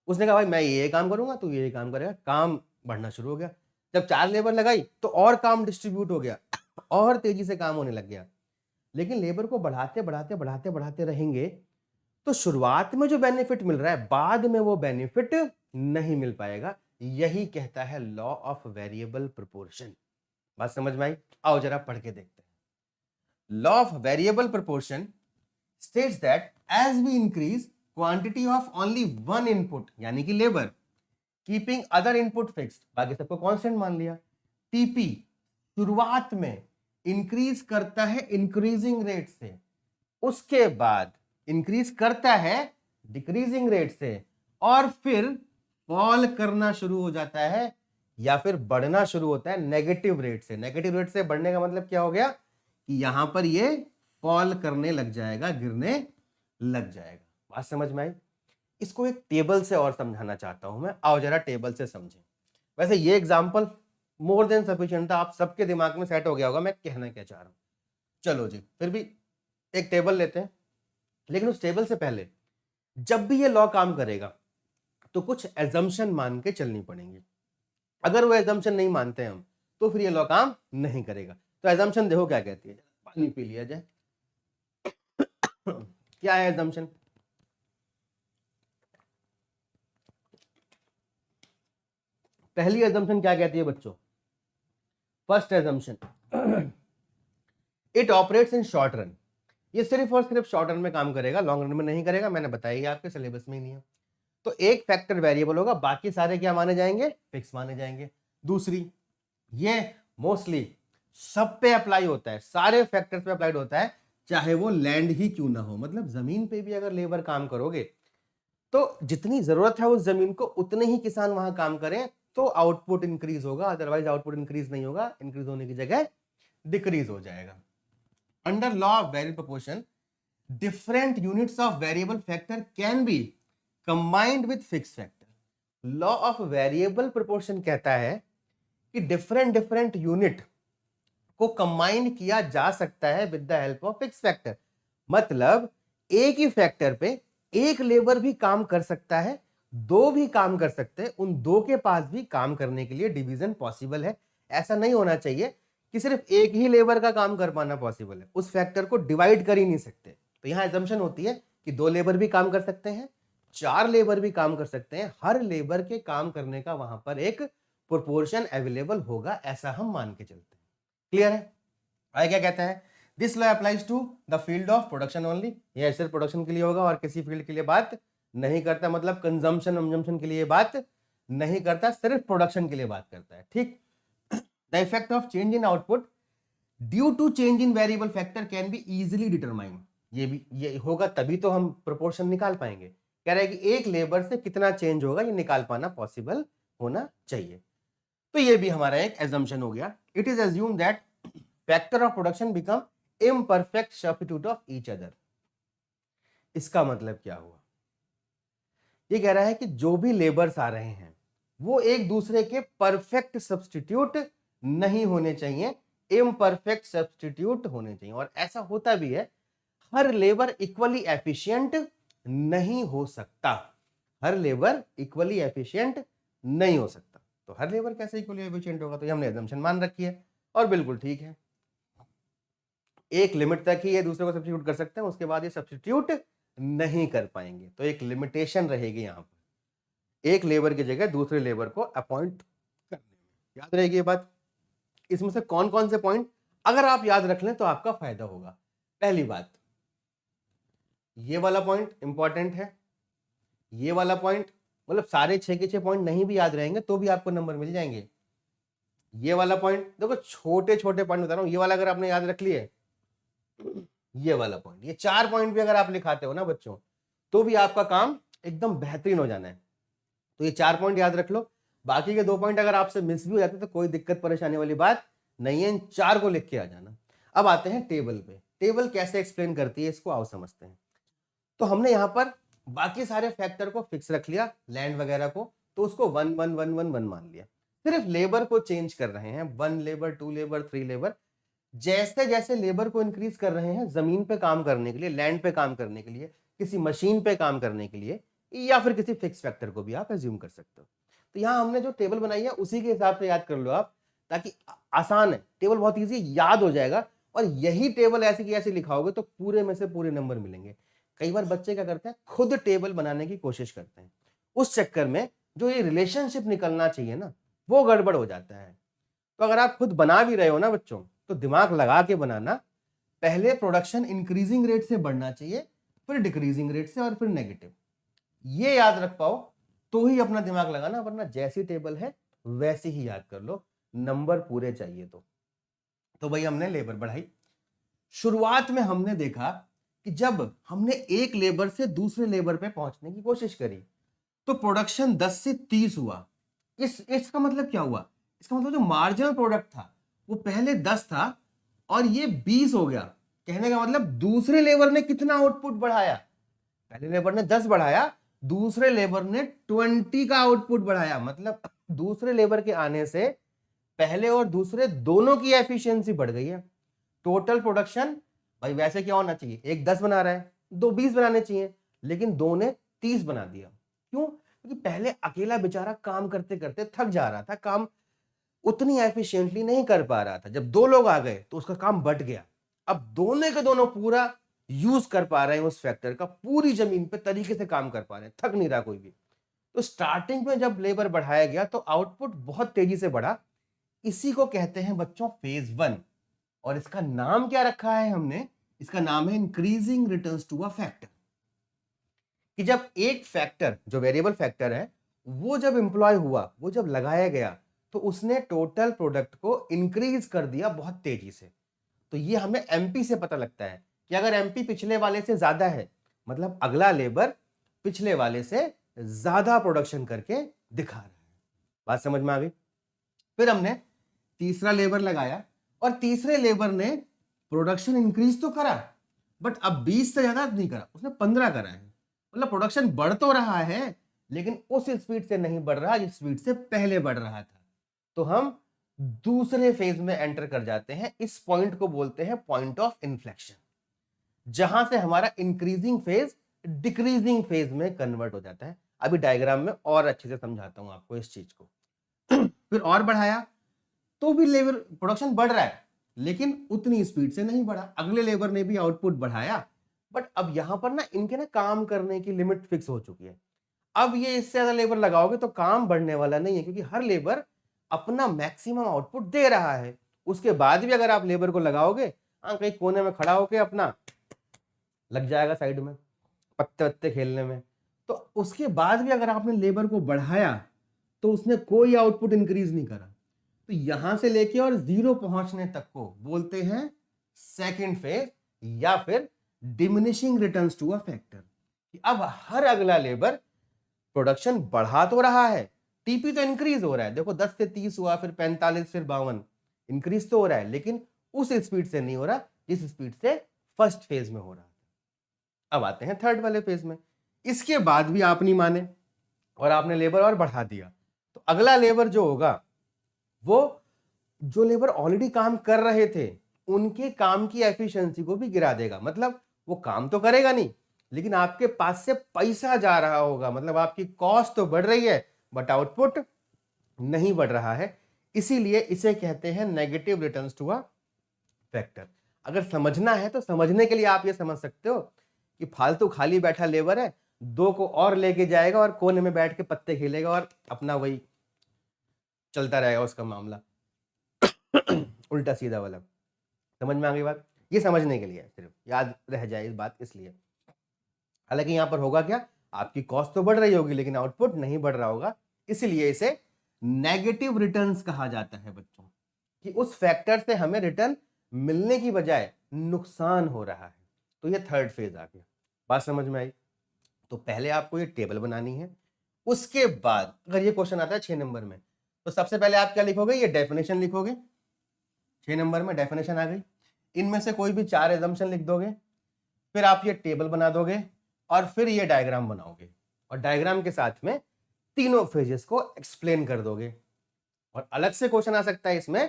उसने कहा भाई मैं ये काम करूंगा, तू ये काम करेगा, काम बढ़ना शुरू हो गया। जब 4 लेबर लगाई तो और काम डिस्ट्रीब्यूट हो गया, और तेजी से काम होने लग गया। लेकिन लेबर को बढ़ाते बढ़ाते बढ़ाते बढ़ाते रहेंगे तो शुरुआत में जो बेनिफिट मिल रहा है बाद में वो बेनिफिट नहीं मिल पाएगा। यही कहता है लॉ ऑफ वेरिएबल प्रोपोर्शन। बात समझ में आई? आओ जरा पढ़ के देखते हैं। Law of variable proportion states that as we increase quantity of only one input यानी कि labour, keeping other input fixed, बाकी सबको कांस्टेंट मान लिया, टीपी शुरुआत में इंक्रीज करता है इंक्रीजिंग रेट से, उसके बाद इंक्रीज करता है डिक्रीजिंग रेट से, और फिर फॉल करना शुरू हो जाता है या फिर बढ़ना शुरू होता है नेगेटिव रेट से। नेगेटिव रेट से बढ़ने का मतलब क्या हो गया कि यहां पर ये फॉल करने लग जाएगा, गिरने लग जाएगा। बात समझ में आई? इसको एक टेबल से और समझाना चाहता हूं मैं, आओ जरा टेबल से समझें। वैसे ये एग्जांपल मोर देन सफिशिएंट था, आप सबके दिमाग में सेट हो गया होगा मैं कहना क्या चाह रहा हूं। चलो जी, फिर भी एक टेबल लेते हैं, लेकिन उस टेबल से पहले जब भी ये लॉ काम करेगा तो कुछ एजम्पशन मान के चलनी पड़ेंगी। अगर वो एजम्पशन नहीं मानते हम तो फिर ये लॉ काम नहीं करेगा। तो एजम्पशन देखो क्या कहती है, पानी पी लिया जाए। क्या है एजम्पशन? पहली एजम्पशन क्या कहती है बच्चों? First assumption it operates in short run, ये सिर्फ और सिर्फ शॉर्ट रन में काम करेगा, लॉन्ग रन में नहीं करेगा, मैंने बताया आपके सिलेबस में ही नहीं है। तो एक फैक्टर वेरिएबल होगा, बाकी सारे क्या माने जाएंगे, फिक्स माने जाएंगे। दूसरी, ये मोस्टली सब पे अप्लाई होता है, सारे फैक्टर्स पे अप्लाइड होता है, चाहे वो लैंड ही क्यों ना हो, मतलब जमीन पे भी अगर लेबर काम करोगे तो जितनी जरूरत है उस जमीन को उतने ही किसान वहां काम करें तो आउटपुट इंक्रीज होगा, अदरवाइज आउटपुट इंक्रीज नहीं होगा, इंक्रीज होने की जगह डिक्रीज हो जाएगा। Under law of variable proportion, different units of variable factor can be combined with fixed factor। Law of variable proportion कहता है कि डिफरेंट यूनिट को कंबाइन किया जा सकता है with the help of fix factor. मतलब एक ही फैक्टर पे एक लेबर भी काम कर सकता है, दो भी काम कर सकते हैं, उन दो के पास भी काम करने के लिए डिवीजन पॉसिबल है। ऐसा नहीं होना चाहिए कि सिर्फ एक ही लेबर का काम कर पाना पॉसिबल है, उस फैक्टर को डिवाइड कर ही नहीं सकते। तो यहां एजम्पशन होती है कि दो लेबर भी काम कर सकते हैं, चार लेबर भी काम कर सकते हैं, हर लेबर के काम करने का वहां पर एक प्रोपोर्शन अवेलेबल होगा, ऐसा हम मान के चलते हैं। क्लियर है? आगे क्या कहता है, this law applies to the field of production only, यह सिर्फ प्रोडक्शन के लिए होगा और किसी फील्ड के लिए बात नहीं करता, मतलब कंजम्पशन वंजम्पशन के लिए बात नहीं करता, सिर्फ प्रोडक्शन के लिए बात करता है। ठीक, the effect of change in output due to change in variable factor can be easily determine, ये होगा तभी तो हम प्रोपोर्शन निकाल पाएंगे। कह रहा है कि एक लेबर से कितना चेंज होगा ये निकाल पाना पॉसिबल होना चाहिए। तो ये भी हमारा एक एजम्पशन हो गया। It is assume that factor of production become imperfect substitute of each other. इसका मतलब क्या हुआ, ये कह रहा है कि जो भी लेबर्स आ रहे हैं वो एक दूसरे के परफेक्ट सब्स्टिट्यूट नहीं होने चाहिए, इम्परफेक्ट सब्स्टिट्यूट होने चाहिए। और ऐसा होता भी है, हर लेबर इक्वली एफिशिएंट नहीं हो सकता, हर लेबर इक्वली एफिशिएंट नहीं हो सकता। तो हर लेबर कैसे इक्वली एफिशिएंट होगा, तो ये हमने एजम्पशन मान रखी है और बिल्कुल ठीक है। एक लिमिट तक ही ये दूसरे को सब्स्टिट्यूट कर सकते हैं, उसके बाद ये सब्स्टिट्यूट नहीं कर पाएंगे, तो एक लिमिटेशन रहेगी यहां पर, एक लेबर की जगह दूसरे लेबर को अपॉइंट करने में। याद रहेगी ये बात। इसमें से कौन कौन से पॉइंट अगर आप याद रख लें तो आपका फायदा होगा। पहली बात, ये वाला पॉइंट इंपॉर्टेंट है, ये वाला पॉइंट, मतलब सारे 6 के 6 पॉइंट नहीं भी याद रहेंगे तो भी आपको नंबर मिल जाएंगे। ये वाला पॉइंट देखो, छोटे छोटे पॉइंट बता रहा हूं, ये वाला अगर आपने याद रख लिए, ये वाला पॉइंट, ये 4 पॉइंट भी अगर आप लिखाते हो ना बच्चों, तो भी आपका काम एकदम बेहतरीन हो जाना है। तो ये 4 पॉइंट याद रख लो, बाकी के 2 पॉइंट अगर आपसे मिस भी हो जाते तो कोई दिक्कत परेशानी वाली बात नहीं है, इन 4 को लिख के आ जाना। अब आते हैं टेबल पे, टेबल कैसे एक्सप्लेन करती है इसको आओ समझते हैं। तो हमने यहां पर बाकी सारे फैक्टर को फिक्स रख लिया, लैंड वगैरह को, तो उसको 1 1 1 1 1 मान लिया। सिर्फ लेबर को चेंज कर रहे हैं, 1 लेबर 2 लेबर 3 लेबर, जैसे जैसे लेबर को इंक्रीज कर रहे हैं जमीन पे काम करने के लिए, लैंड पे काम करने के लिए, किसी मशीन पे काम करने के लिए, या फिर किसी फिक्स फैक्टर को भी आप एज्यूम कर सकते हो। तो यहां हमने जो टेबल बनाई है उसी के हिसाब से याद कर लो आप, ताकि आसान है, टेबल बहुत ईजी याद हो जाएगा। और यही टेबल ऐसे की ऐसे लिखाओगे तो पूरे में से पूरे नंबर मिलेंगे। कई बार बच्चे क्या करते हैं, खुद टेबल बनाने की कोशिश करते हैं, उस चक्कर में जो ये रिलेशनशिप निकलना चाहिए ना वो गड़बड़ हो जाता है। तो अगर आप खुद बना भी रहे हो ना बच्चों, तो दिमाग लगा के बनाना, पहले प्रोडक्शन इंक्रीजिंग रेट से बढ़ना चाहिए, फिर डिक्रीजिंग रेट से, और फिर नेगेटिव। ये याद रख पाओ तो ही अपना दिमाग लगाना, वरना जैसी टेबल है वैसी ही याद कर लो, नंबर पूरे चाहिए। तो भाई हमने लेबर बढ़ाई। शुरुआत में हमने देखा कि जब हमने एक लेबर से दूसरे लेबर पे पहुंचने की कोशिश करी तो प्रोडक्शन 10 से 30 हुआ। इसका मतलब क्या हुआ, इसका मतलब जो मार्जिनल प्रोडक्ट था वो पहले 10 था और ये 20 हो गया। कहने का मतलब दूसरे लेबर ने कितना आउटपुट बढ़ाया, पहले लेबर ने 10 बढ़ाया, दूसरे लेबर ने 20 का आउटपुट बढ़ाया। मतलब दूसरे लेबर के आने से पहले और दूसरे दोनों की एफिशिएंसी बढ़ गई है। टोटल प्रोडक्शन भाई वैसे क्या होना चाहिए, एक 10 बना रहा है, दो 20 बनाने चाहिए, लेकिन दो ने 30 बना दिया। क्यों? क्योंकि पहले अकेला बेचारा काम करते करते थक जा रहा था, काम उतनी एफिशिएंटली नहीं कर पा रहा था। जब दो लोग आ गए तो उसका काम बढ़ गया। अब दोनों के दोनों पूरा यूज कर पा रहे हैं उस फैक्टर का, पूरी जमीन पे तरीके से काम कर पा रहे हैं, थक नहीं रहा कोई भी। तो स्टार्टिंग में जब लेबर बढ़ाया गया तो आउटपुट बहुत तेजी से बढ़ा। इसी को कहते हैं बच्चों फेज 1। और इसका नाम क्या रखा है हमने, इसका नाम है increasing returns to a factor. कि जब एक फैक्टर जो वेरिएबल फैक्टर है वो जब इंप्लॉय हुआ, वो जब लगाया गया, तो उसने टोटल प्रोडक्ट को इंक्रीज कर दिया बहुत तेजी से। तो ये हमें एमपी से पता लगता है कि अगर एमपी पिछले वाले से ज्यादा है, मतलब अगला लेबर पिछले वाले से ज्यादा प्रोडक्शन करके दिखा रहा है। बात समझ में आ गई? फिर हमने तीसरा लेबर लगाया और तीसरे लेबर ने प्रोडक्शन इंक्रीज तो करा, बट अब 20 से ज्यादा नहीं करा, उसने 15 करा है। मतलब प्रोडक्शन बढ़ तो रहा है लेकिन उस स्पीड से नहीं बढ़ रहा जिस स्पीड से पहले बढ़ रहा था। तो हम दूसरे फेज में एंटर कर जाते हैं। इस पॉइंट को बोलते हैं पॉइंट ऑफ इन्फ्लेक्शन, जहां से हमारा इंक्रीजिंग फेज डिक्रीजिंग फेज में कन्वर्ट हो जाता है। अभी डायग्राम में और अच्छे से समझाता हूं आपको इस चीज को। फिर और बढ़ाया तो भी लेबर प्रोडक्शन बढ़ रहा है लेकिन उतनी स्पीड से नहीं बढ़ा। अगले लेबर ने भी आउटपुट बढ़ाया, बट अब यहां पर ना इनके ना काम करने की लिमिट फिक्स हो चुकी है। अब ये इससे ज्यादा लेबर लगाओगे तो काम बढ़ने वाला नहीं है, क्योंकि हर लेबर अपना मैक्सिमम आउटपुट दे रहा है। उसके बाद भी अगर आप लेबर को लगाओगे, हाँ कहीं कोने में खड़ा होके अपना लग जाएगा साइड में पत्ते वत्ते खेलने में, तो उसके बाद भी अगर आपने लेबर को बढ़ाया तो उसने कोई आउटपुट इंक्रीज नहीं करा। तो यहां से लेके और जीरो पहुंचने तक को बोलते हैं सेकंड फेज या फिर diminishing returns to a factor. अब हर अगला लेबर प्रोडक्शन बढ़ा तो रहा है, टीपी तो इंक्रीज हो रहा है, देखो 10 से 30 हुआ, फिर 45, फिर 52, इंक्रीज तो हो रहा है लेकिन उस स्पीड से नहीं हो रहा जिस स्पीड से फर्स्ट फेज में हो रहा था। अब आते हैं थर्ड वाले फेज में। इसके बाद भी आप नहीं माने और आपने लेबर और बढ़ा दिया, तो अगला लेबर जो होगा वो जो लेबर ऑलरेडी काम कर रहे थे उनके काम की एफिशिएंसी को भी गिरा देगा। मतलब वो काम तो करेगा नहीं लेकिन आपके पास से पैसा जा रहा होगा, मतलब आपकी कॉस्ट तो बढ़ रही है बट आउटपुट नहीं बढ़ रहा है। इसीलिए इसे कहते हैं negative returns to a factor. अगर समझना है तो समझने के लिए आप ये समझ सकते हो कि फालतू खाली बैठा लेबर है, दो को और लेके जाएगा और कोने में बैठ के पत्ते खेलेगा और अपना वही चलता रहेगा उसका मामला उल्टा सीधा वाला। समझ में आ गई बात? ये समझने के लिए है, सिर्फ याद रह जाए इस बात इसलिए। हालांकि यहां पर होगा क्या, आपकी कॉस्ट तो बढ़ रही होगी लेकिन आउटपुट नहीं बढ़ रहा होगा, इसलिए इसे नेगेटिव रिटर्न्स कहा जाता है बच्चों, कि उस फैक्टर से हमें रिटर्न मिलने की बजाय नुकसान हो रहा है। तो ये थर्ड फेज आ गया। बात समझ में आई? तो पहले आपको ये टेबल बनानी है, उसके बाद अगर ये क्वेश्चन आता है 6 नंबर में, तो सबसे पहले आप क्या लिखोगे, ये डेफिनेशन लिखोगे। 6 नंबर में डेफिनेशन आ गई, इनमें से कोई भी 4 एजम्पशन लिख दोगे, फिर आप ये टेबल बना दोगे और फिर ये डायग्राम बनाओगे और डायग्राम के साथ में तीनों फेजेस को एक्सप्लेन कर दोगे। और अलग से क्वेश्चन आ सकता है इसमें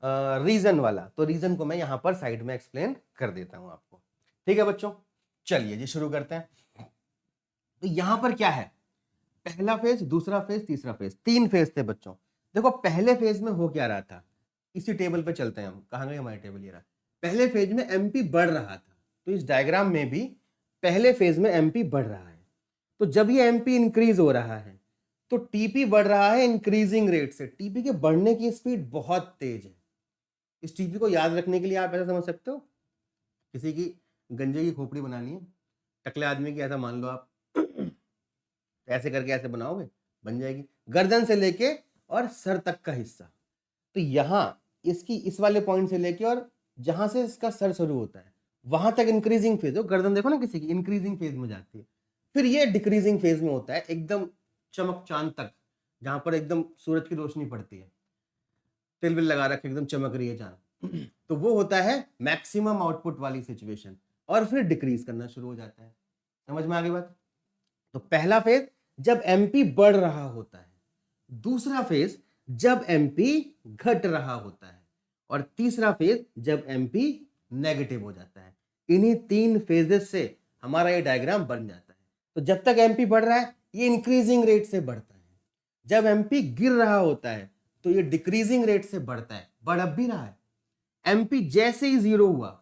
रीजन वाला, तो रीजन को मैं यहां पर साइड में एक्सप्लेन कर देता हूं आपको। ठीक है बच्चों, चलिए जी शुरू करते हैं। तो यहां पर क्या है, पहला फेज, दूसरा फेज, तीसरा फेज, 3 फेज थे बच्चों। देखो पहले फेज में हो क्या रहा था, इसी टेबल पे चलते हैं हम, कहां गए हमारे टेबल, ये रहा। पहले फेज में एमपी बढ़ रहा था, तो इस डायग्राम में भी पहले फेज में एमपी बढ़ रहा है। तो जब ये एमपी इंक्रीज हो रहा है तो टीपी बढ़ रहा है इंक्रीजिंग रेट से। टीपी के बढ़ने की स्पीड बहुत तेज है। इस टीपी को याद रखने के लिए आप ऐसा समझ सकते हो, किसी की गंजे की खोपड़ी बनानी है, टकले आदमी की, ऐसा मान लो आप ऐसे करके ऐसे बनाओगे, बन जाएगी गर्दन से लेके और सर तक का हिस्सा। तो यहां इसकी इस वाले पॉइंट से लेके और जहां से इसका सर शुरू होता है वहां तक इंक्रीजिंग फेज हो। गर्दन देखो ना किसी की इंक्रीजिंग फेज में जाती है, फिर ये डिक्रीजिंग फेज में होता है एकदम चमक चांद तक, जहां पर एकदम सूरज की रोशनी पड़ती है, तिल बिल लगा रखे एकदम चमक रही है चांद, तो वो होता है मैक्सिमम आउटपुट वाली सिचुएशन, और फिर डिक्रीज करना शुरू हो जाता है। समझ में आ गई बात? तो पहला फेज जब एमपी बढ़ रहा होता है, दूसरा फेज जब एमपी घट रहा होता है, और तीसरा फेज जब एमपी नेगेटिव हो जाता है। इन्हीं 3 फेजेस से हमारा ये डायग्राम बन जाता है। तो जब तक एमपी बढ़ रहा है ये इंक्रीजिंग रेट से बढ़ता है, जब एमपी गिर रहा होता है तो ये डिक्रीजिंग रेट से बढ़ता है, बढ़ अब भी रहा है। एमपी जैसे ही जीरो हुआ,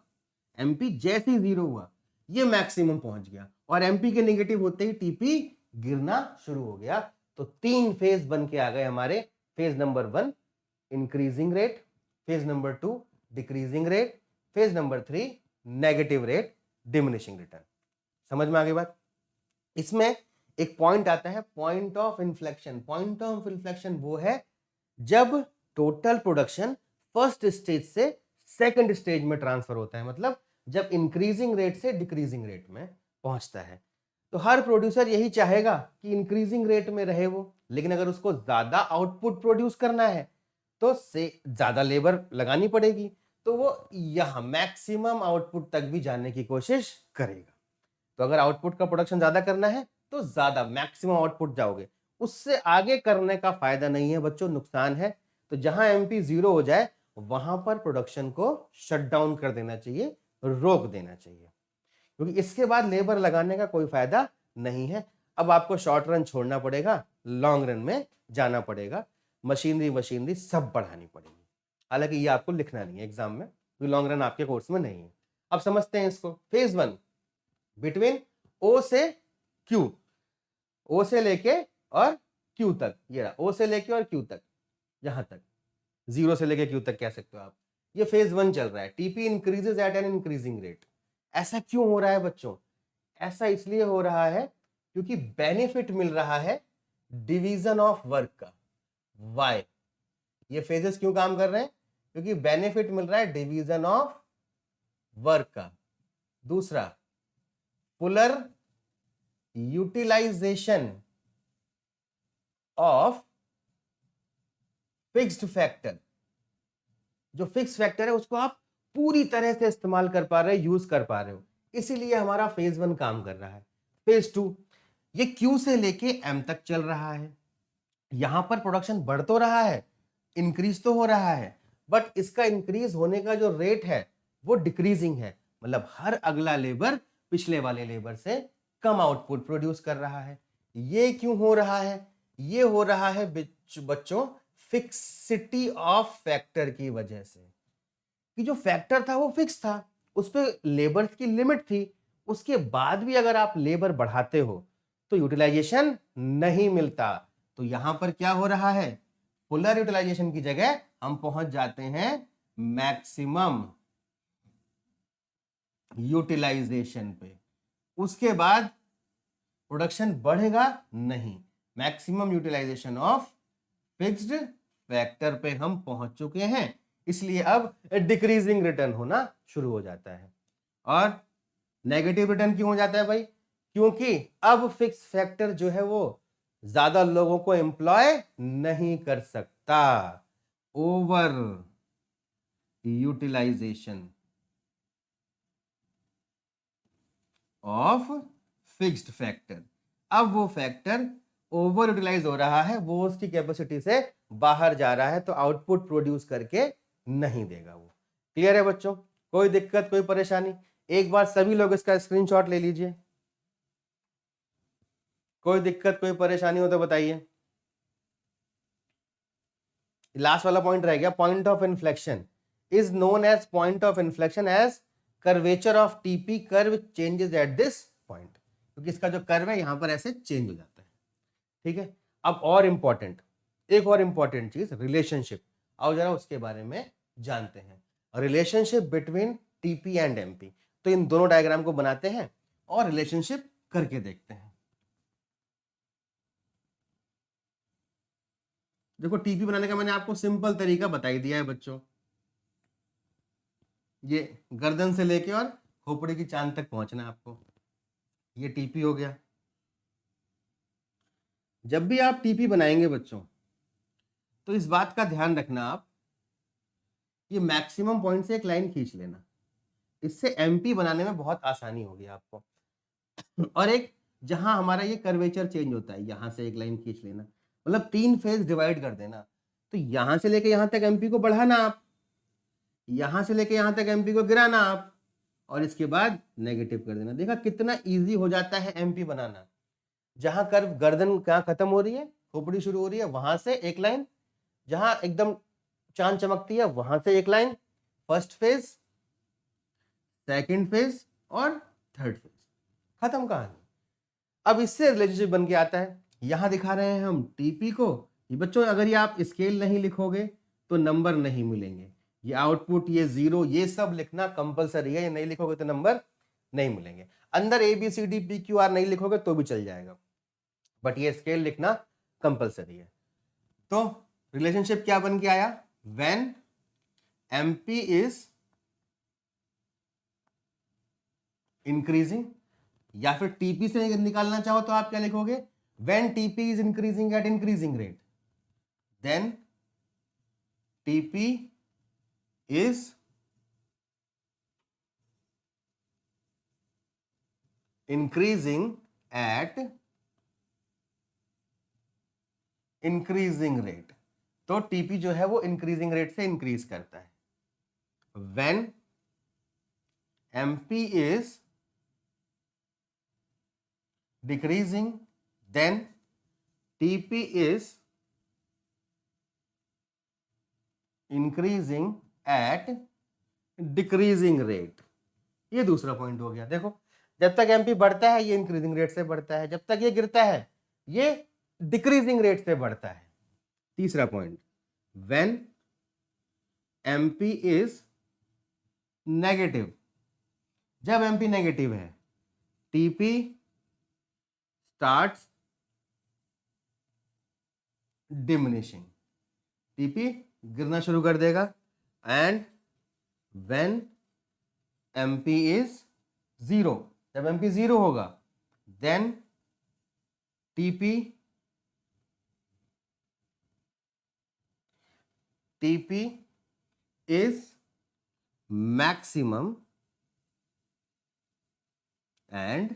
एमपी जैसे ही जीरो हुआ ये मैक्सिमम पहुंच गया, और एमपी के नेगेटिव होते ही टीपी गिरना शुरू हो गया। तो 3 फेज बन के आ गए हमारे। Phase number 1 increasing rate, phase number 2 decreasing rate, phase number 3 negative rate diminishing return. समझ में आ गई बात? इसमें एक पॉइंट आता है point of inflection. Point of inflection वो है जब टोटल प्रोडक्शन फर्स्ट स्टेज से सेकंड स्टेज में ट्रांसफर होता है, मतलब जब इंक्रीजिंग रेट से डिक्रीजिंग रेट में पहुंचता है। तो हर प्रोड्यूसर यही चाहेगा कि इंक्रीजिंग रेट में रहे वो, लेकिन अगर उसको ज्यादा आउटपुट प्रोड्यूस करना है तो से ज्यादा लेबर लगानी पड़ेगी, तो वो यहां मैक्सिमम आउटपुट तक भी जाने की कोशिश करेगा। तो अगर आउटपुट का प्रोडक्शन ज्यादा करना है तो ज्यादा मैक्सिमम आउटपुट जाओगे, उससे आगे करने का फायदा नहीं है बच्चों, नुकसान है। तो जहां एमपी 0 हो जाए वहां पर प्रोडक्शन को शट डाउन कर देना चाहिए, रोक देना चाहिए, क्योंकि इसके बाद लेबर लगाने का कोई फायदा नहीं है। अब आपको शॉर्ट रन छोड़ना पड़ेगा, लॉन्ग रन में जाना पड़ेगा, मशीनरी सब बढ़ानी पड़ेगी। हालांकि ये आपको लिखना नहीं है एग्जाम में, क्योंकि लॉन्ग रन आपके कोर्स में नहीं है। अब समझते हैं इसको। फेज 1 बिटवीन ओ से क्यू, ओ से लेके और क्यू तक, ये रहा ओ से लेके और क्यू तक, यहां तक 0 से लेके क्यू तक कह सकते हो आप। ये फेज 1 चल रहा है। TP increases at an increasing rate. ऐसा क्यों हो रहा है बच्चों? ऐसा इसलिए हो रहा है क्योंकि बेनिफिट मिल रहा है डिवीजन ऑफ वर्क का। वाई? ये फेजेस क्यों काम कर रहे हैं? क्योंकि बेनिफिट मिल रहा है डिवीजन ऑफ वर्क का। दूसरा, fuller utilization of fixed factor. जो फिक्स फैक्टर है उसको आप पूरी तरह से इस्तेमाल कर पा रहे हो, यूज कर पा रहे हो, इसीलिए हमारा फेज 1 काम कर रहा है। फेज 2 ये क्यू से लेके एम तक चल रहा है। यहां पर प्रोडक्शन बढ़ तो रहा है, इंक्रीज तो हो रहा है, बट इसका इंक्रीज होने का जो रेट है वो डिक्रीजिंग है, मतलब हर अगला लेबर पिछले वाले लेबर से कम आउटपुट प्रोड्यूस कर रहा है। ये क्यों हो रहा है? ये हो रहा है बच्चों फिक्सिटी ऑफ फैक्टर की वजह से, कि जो फैक्टर था वो फिक्स था, उस पर लेबर्स की लिमिट थी, उसके बाद भी अगर आप लेबर बढ़ाते हो तो यूटिलाइजेशन नहीं मिलता। तो यहां पर क्या हो रहा है? फुलर यूटिलाइजेशन की जगह हम पहुंच जाते हैं मैक्सिमम यूटिलाइजेशन पे। उसके बाद प्रोडक्शन बढ़ेगा नहीं, maximum utilization of fixed factor पे हम पहुंच चुके हैं, इसलिए अब डिक्रीजिंग रिटर्न होना शुरू हो जाता है। और नेगेटिव रिटर्न क्यों हो जाता है भाई? क्योंकि अब फिक्स फैक्टर जो है वो ज्यादा लोगों को एम्प्लॉय नहीं कर सकता। Over utilization of fixed factor. अब वो फैक्टर ओवर यूटिलाइज हो रहा है, वो उसकी कैपेसिटी से बाहर जा रहा है, तो आउटपुट प्रोड्यूस करके नहीं देगा वो। क्लियर है बच्चों? कोई दिक्कत, कोई परेशानी? एक बार सभी लोग इसका स्क्रीनशॉट ले लीजिए। कोई दिक्कत, कोई परेशानी हो तो बताइए। लास्ट वाला पॉइंट रह गया, point of inflection is known as point of inflection as curvature of TP curve changes at this point, क्योंकि इसका जो कर्व है यहां पर ऐसे चेंज हो जाता है। ठीक है, अब और इंपॉर्टेंट, एक और इंपॉर्टेंट चीज, रिलेशनशिप। आओ जरा उसके बारे में जानते हैं। Relationship between TP and MP. तो इन दोनों डायग्राम को बनाते हैं और रिलेशनशिप करके देखते हैं। देखो, टीपी बनाने का मैंने आपको सिंपल तरीका बता ही दिया है बच्चों। ये गर्दन से लेके और खोपड़ी की चांद तक पहुंचना है आपको। ये टीपी हो गया। जब भी आप टीपी बनाएंगे बच्चों, तो इस बात का ध्यान रखना आप, ये मैक्सिमम पॉइंट से एक लाइन खींच लेना, इससे एमपी बनाने में बहुत आसानी होगी आपको। और एक जहां हमारा ये कर्वेचर चेंज होता है, यहां से एक लाइन खींच लेना, मतलब 3 फेज डिवाइड कर देना। तो यहां से लेके यहां तक एमपी को बढ़ाना आप, यहां से लेके यहां तक एमपी को गिराना आप, और इसके बाद नेगेटिव कर देना। देखा कितना इजी हो जाता है एमपी बनाना। जहां कर्व गर्दन कहां खत्म हो रही है, खोपड़ी शुरू हो रही है, वहां से एक लाइन, जहां एकदम चांद चमकती है वहां से एक line, first phase, second phase और थर्ड फेज, खत्म कहानी। अब इससे रिलेशनशिप बन के आता है। यहां दिखा रहे हैं हम टीपी को। ये बच्चों अगर ये आप स्केल नहीं लिखोगे तो नंबर नहीं मिलेंगे। ये आउटपुट, ये जीरो, ये सब लिखना कंपलसरी है। ये नहीं लिखोगे तो नंबर नहीं मिलेंगे। अंदर ABCD PQR नहीं लिखोगे तो भी चल जाएगा, बट ये स्केल लिखना कंपलसरी है। तो रिलेशनशिप क्या बन के आया? व्हेन MP इज इंक्रीजिंग, या फिर TP से निकालना चाहो तो आप क्या लिखोगे? When TP is increasing at increasing rate, then TP is increasing at increasing rate। तो TP जो है वो increasing rate से increase करता है। When MP is decreasing, then TP is increasing at decreasing rate. ये दूसरा पॉइंट हो गया। देखो, जब तक MP बढ़ता है ये इंक्रीजिंग रेट से बढ़ता है, जब तक ये गिरता है ये डिक्रीजिंग रेट से बढ़ता है। तीसरा point, when MP is negative, जब MP नेगेटिव है TP स्टार्ट्स डिमिनिशिंग, TP गिरना शुरू कर देगा। And when MP is zero, जब MP जीरो होगा then TP is maximum and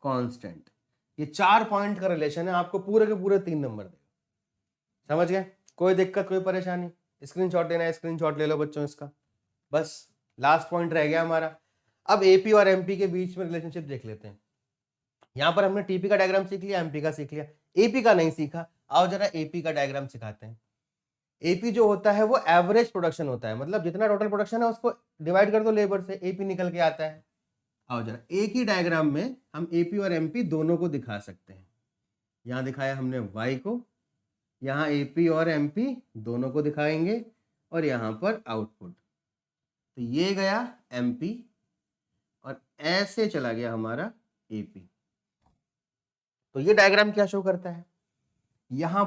constant. ये 4 पॉइंट का रिलेशन है, आपको पूरे के पूरे 3 नंबर देगा। समझ गए? कोई दिक्कत, कोई परेशानी? स्क्रीनशॉट लेना है स्क्रीनशॉट ले लो बच्चों इसका। बस लास्ट पॉइंट रह गया हमारा। अब AP और MP के बीच में रिलेशनशिप देख लेते हैं। यहां पर हमने TP का डायग्राम सीख लिया, MP का सीख लिया, AP का नहीं सीखा। आओ जरा AP का डायग्राम सिखाते हैं। AP जो होता है वो एवरेज प्रोडक्शन होता है, मतलब जितना टोटल प्रोडक्शन है उसको डिवाइड कर दो लेबर से, AP निकल के आता है। आओ जरा एक ही डायग्राम में हम AP और MP दोनों को दिखा सकते हैं। यहां दिखाया हमने Y को, यहाँ AP और MP दोनों को दिखाएंगे, और यहाँ पर आउटपुट। तो ये गया MP और ऐसे चला गया हमारा AP। तो ये डायग्राम क्या शो करता है? यहाँ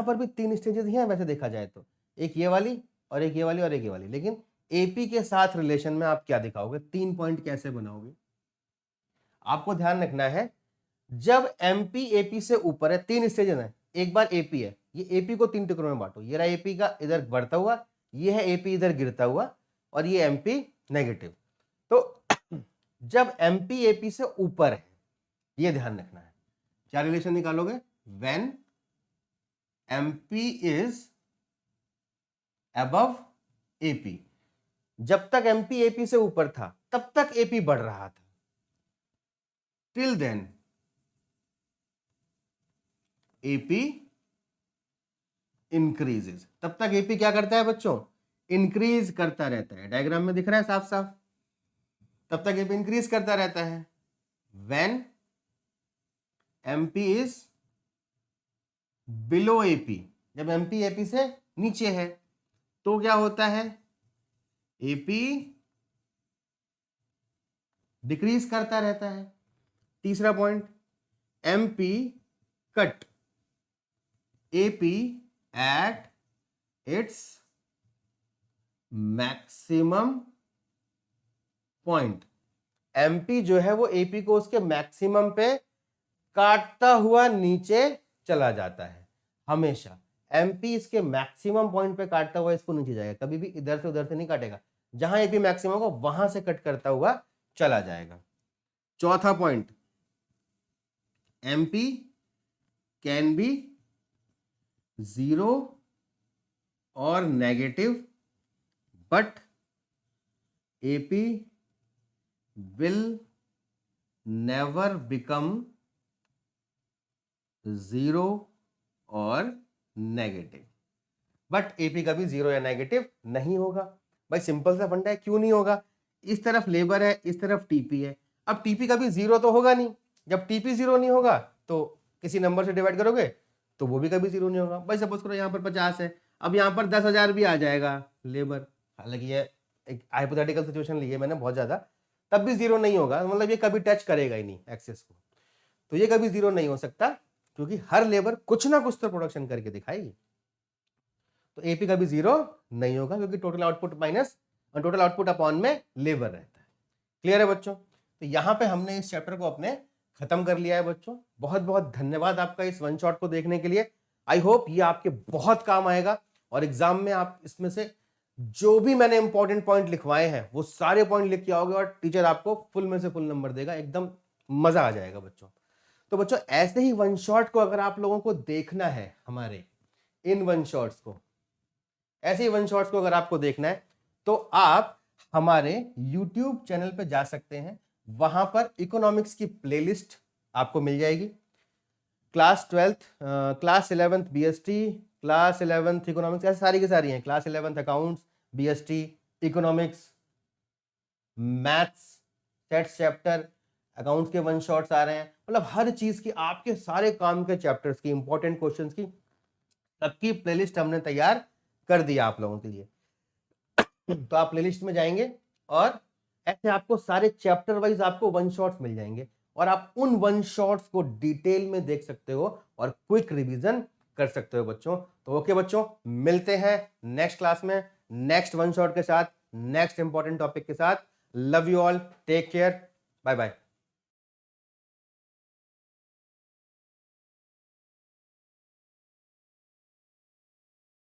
पर भी 3 स्टेजेस ही हैं वैसे देखा जाए तो, एक ये वाली और एक ये वाली और एक ये वाली। लेकिन AP के साथ रिलेशन में आप क्या दिखाओगे, 3 पॉइंट कैसे बनाओगे? आपको ध्यान रखना है, जब MP AP से ऊपर है, 3 स्टेजेस हैं। एक बार AP है, ये AP को 3 टुकड़ों में बांटो। ये रहा AP का इधर बढ़ता हुआ, ये है AP इधर गिरता हुआ, और ये MP नेगेटिव। तो जब MP AP से ऊपर है, ये ध्यान रखना है। क्या रिलेशन निकालोगे? When MP is above AP, जब तक MP AP से ऊपर था तब तक AP बढ़ रहा था। टिल देन AP इंक्रीजेस, तब तक AP क्या करता है बच्चों? इंक्रीज करता रहता है। डायग्राम में दिख रहा है साफ साफ, तब तक AP इंक्रीज करता रहता है। When MP is below AP, जब MP AP से नीचे है तो क्या होता है? AP डिक्रीज करता रहता है। तीसरा point, MP cut AP at its maximum point. MP जो है वो AP को उसके मैक्सिमम पे काटता हुआ नीचे चला जाता है। हमेशा MP इसके मैक्सिमम पॉइंट पे काटता हुआ इसको नीचे जाएगा, कभी भी इधर से उधर से नहीं काटेगा। जहां AP मैक्सिमम होगा वहां से कट करता हुआ चला जाएगा। चौथा point, MP can be zero और negative, but AP will never become zero और नेगेटिव। बट AP कभी जीरो या नेगेटिव नहीं होगा। भाई सिंपल सा फंडा है, क्यों नहीं होगा? इस तरफ लेबर है, इस तरफ TP है। अब TP कभी जीरो तो होगा नहीं। जब TP जीरो नहीं होगा तो किसी नंबर से डिवाइड करोगे तो वो भी कभी जीरो नहीं होगा। भाई सपोज करो यहाँ पर 50 है, अब यहाँ पर 10,000 भी आ जाएगा लेबर, हालांकि ये एक हाइपोथेटिकल सिचुएशन ली है मैंने बहुत ज्यादा, तब भी जीरो नहीं होगा, मतलब ये कभी टच करेगा ही नहीं एक्सेस को, तो ये कभी जीरो नहीं हो सकता क्योंकि हर लेबर कुछ ना कुछ तो प्रोडक्शन करके दिखाएगी। तो एपी कभी जीरो नहीं होगा क्योंकि total output minus total output upon में लेबर रहता है। क्लियर है बच्चों? तो यहां पे हमने इस चैप्टर को अपने खत्म कर लिया है बच्चों। बहुत बहुत धन्यवाद आपका इस वन शॉट को देखने के लिए। आई होप ये आपके बहुत काम आएगा और एग्जाम में आप इसमें से जो भी मैंने इंपॉर्टेंट पॉइंट लिखवाए हैं वो सारे पॉइंट लिख के आओगे और टीचर आपको फुल में से फुल नंबर देगा, एकदम मजा आ जाएगा बच्चों। तो बच्चों ऐसे ही वन शॉट को अगर आप लोगों को देखना है, हमारे इन वन शॉट्स को, ऐसे ही वन शॉट्स को अगर आपको देखना है तो आप हमारे YouTube चैनल पे जा सकते हैं, वहां पर इकोनॉमिक्स की प्लेलिस्ट आपको मिल जाएगी। Class 12th class 11th BST, class 11th economics, ऐसे सारी की सारी हैं, class 11th accounts, BST, economics, maths, sets chapter, accounts के वन शॉट्स आ रहे हैं, मतलब हर चीज की, आपके सारे काम के चैप्टर्स की, इंपॉर्टेंट क्वेश्चंस की सबकी प्लेलिस्ट हमने तैयार कर दिया आप लोगों के लिए। तो आप प्लेलिस्ट में जाएंगे और ऐसे आपको सारे चैप्टर वाइज आपको वन शॉट्स मिल जाएंगे और आप उन वन शॉट्स को डिटेल में देख सकते हो और क्विक रिवीजन कर सकते हो बच्चों। तो ओके बच्चों, मिलते हैं नेक्स्ट क्लास में नेक्स्ट वन शॉट के साथ, नेक्स्ट इंपॉर्टेंट टॉपिक के साथ। Love you all, take care, bye bye.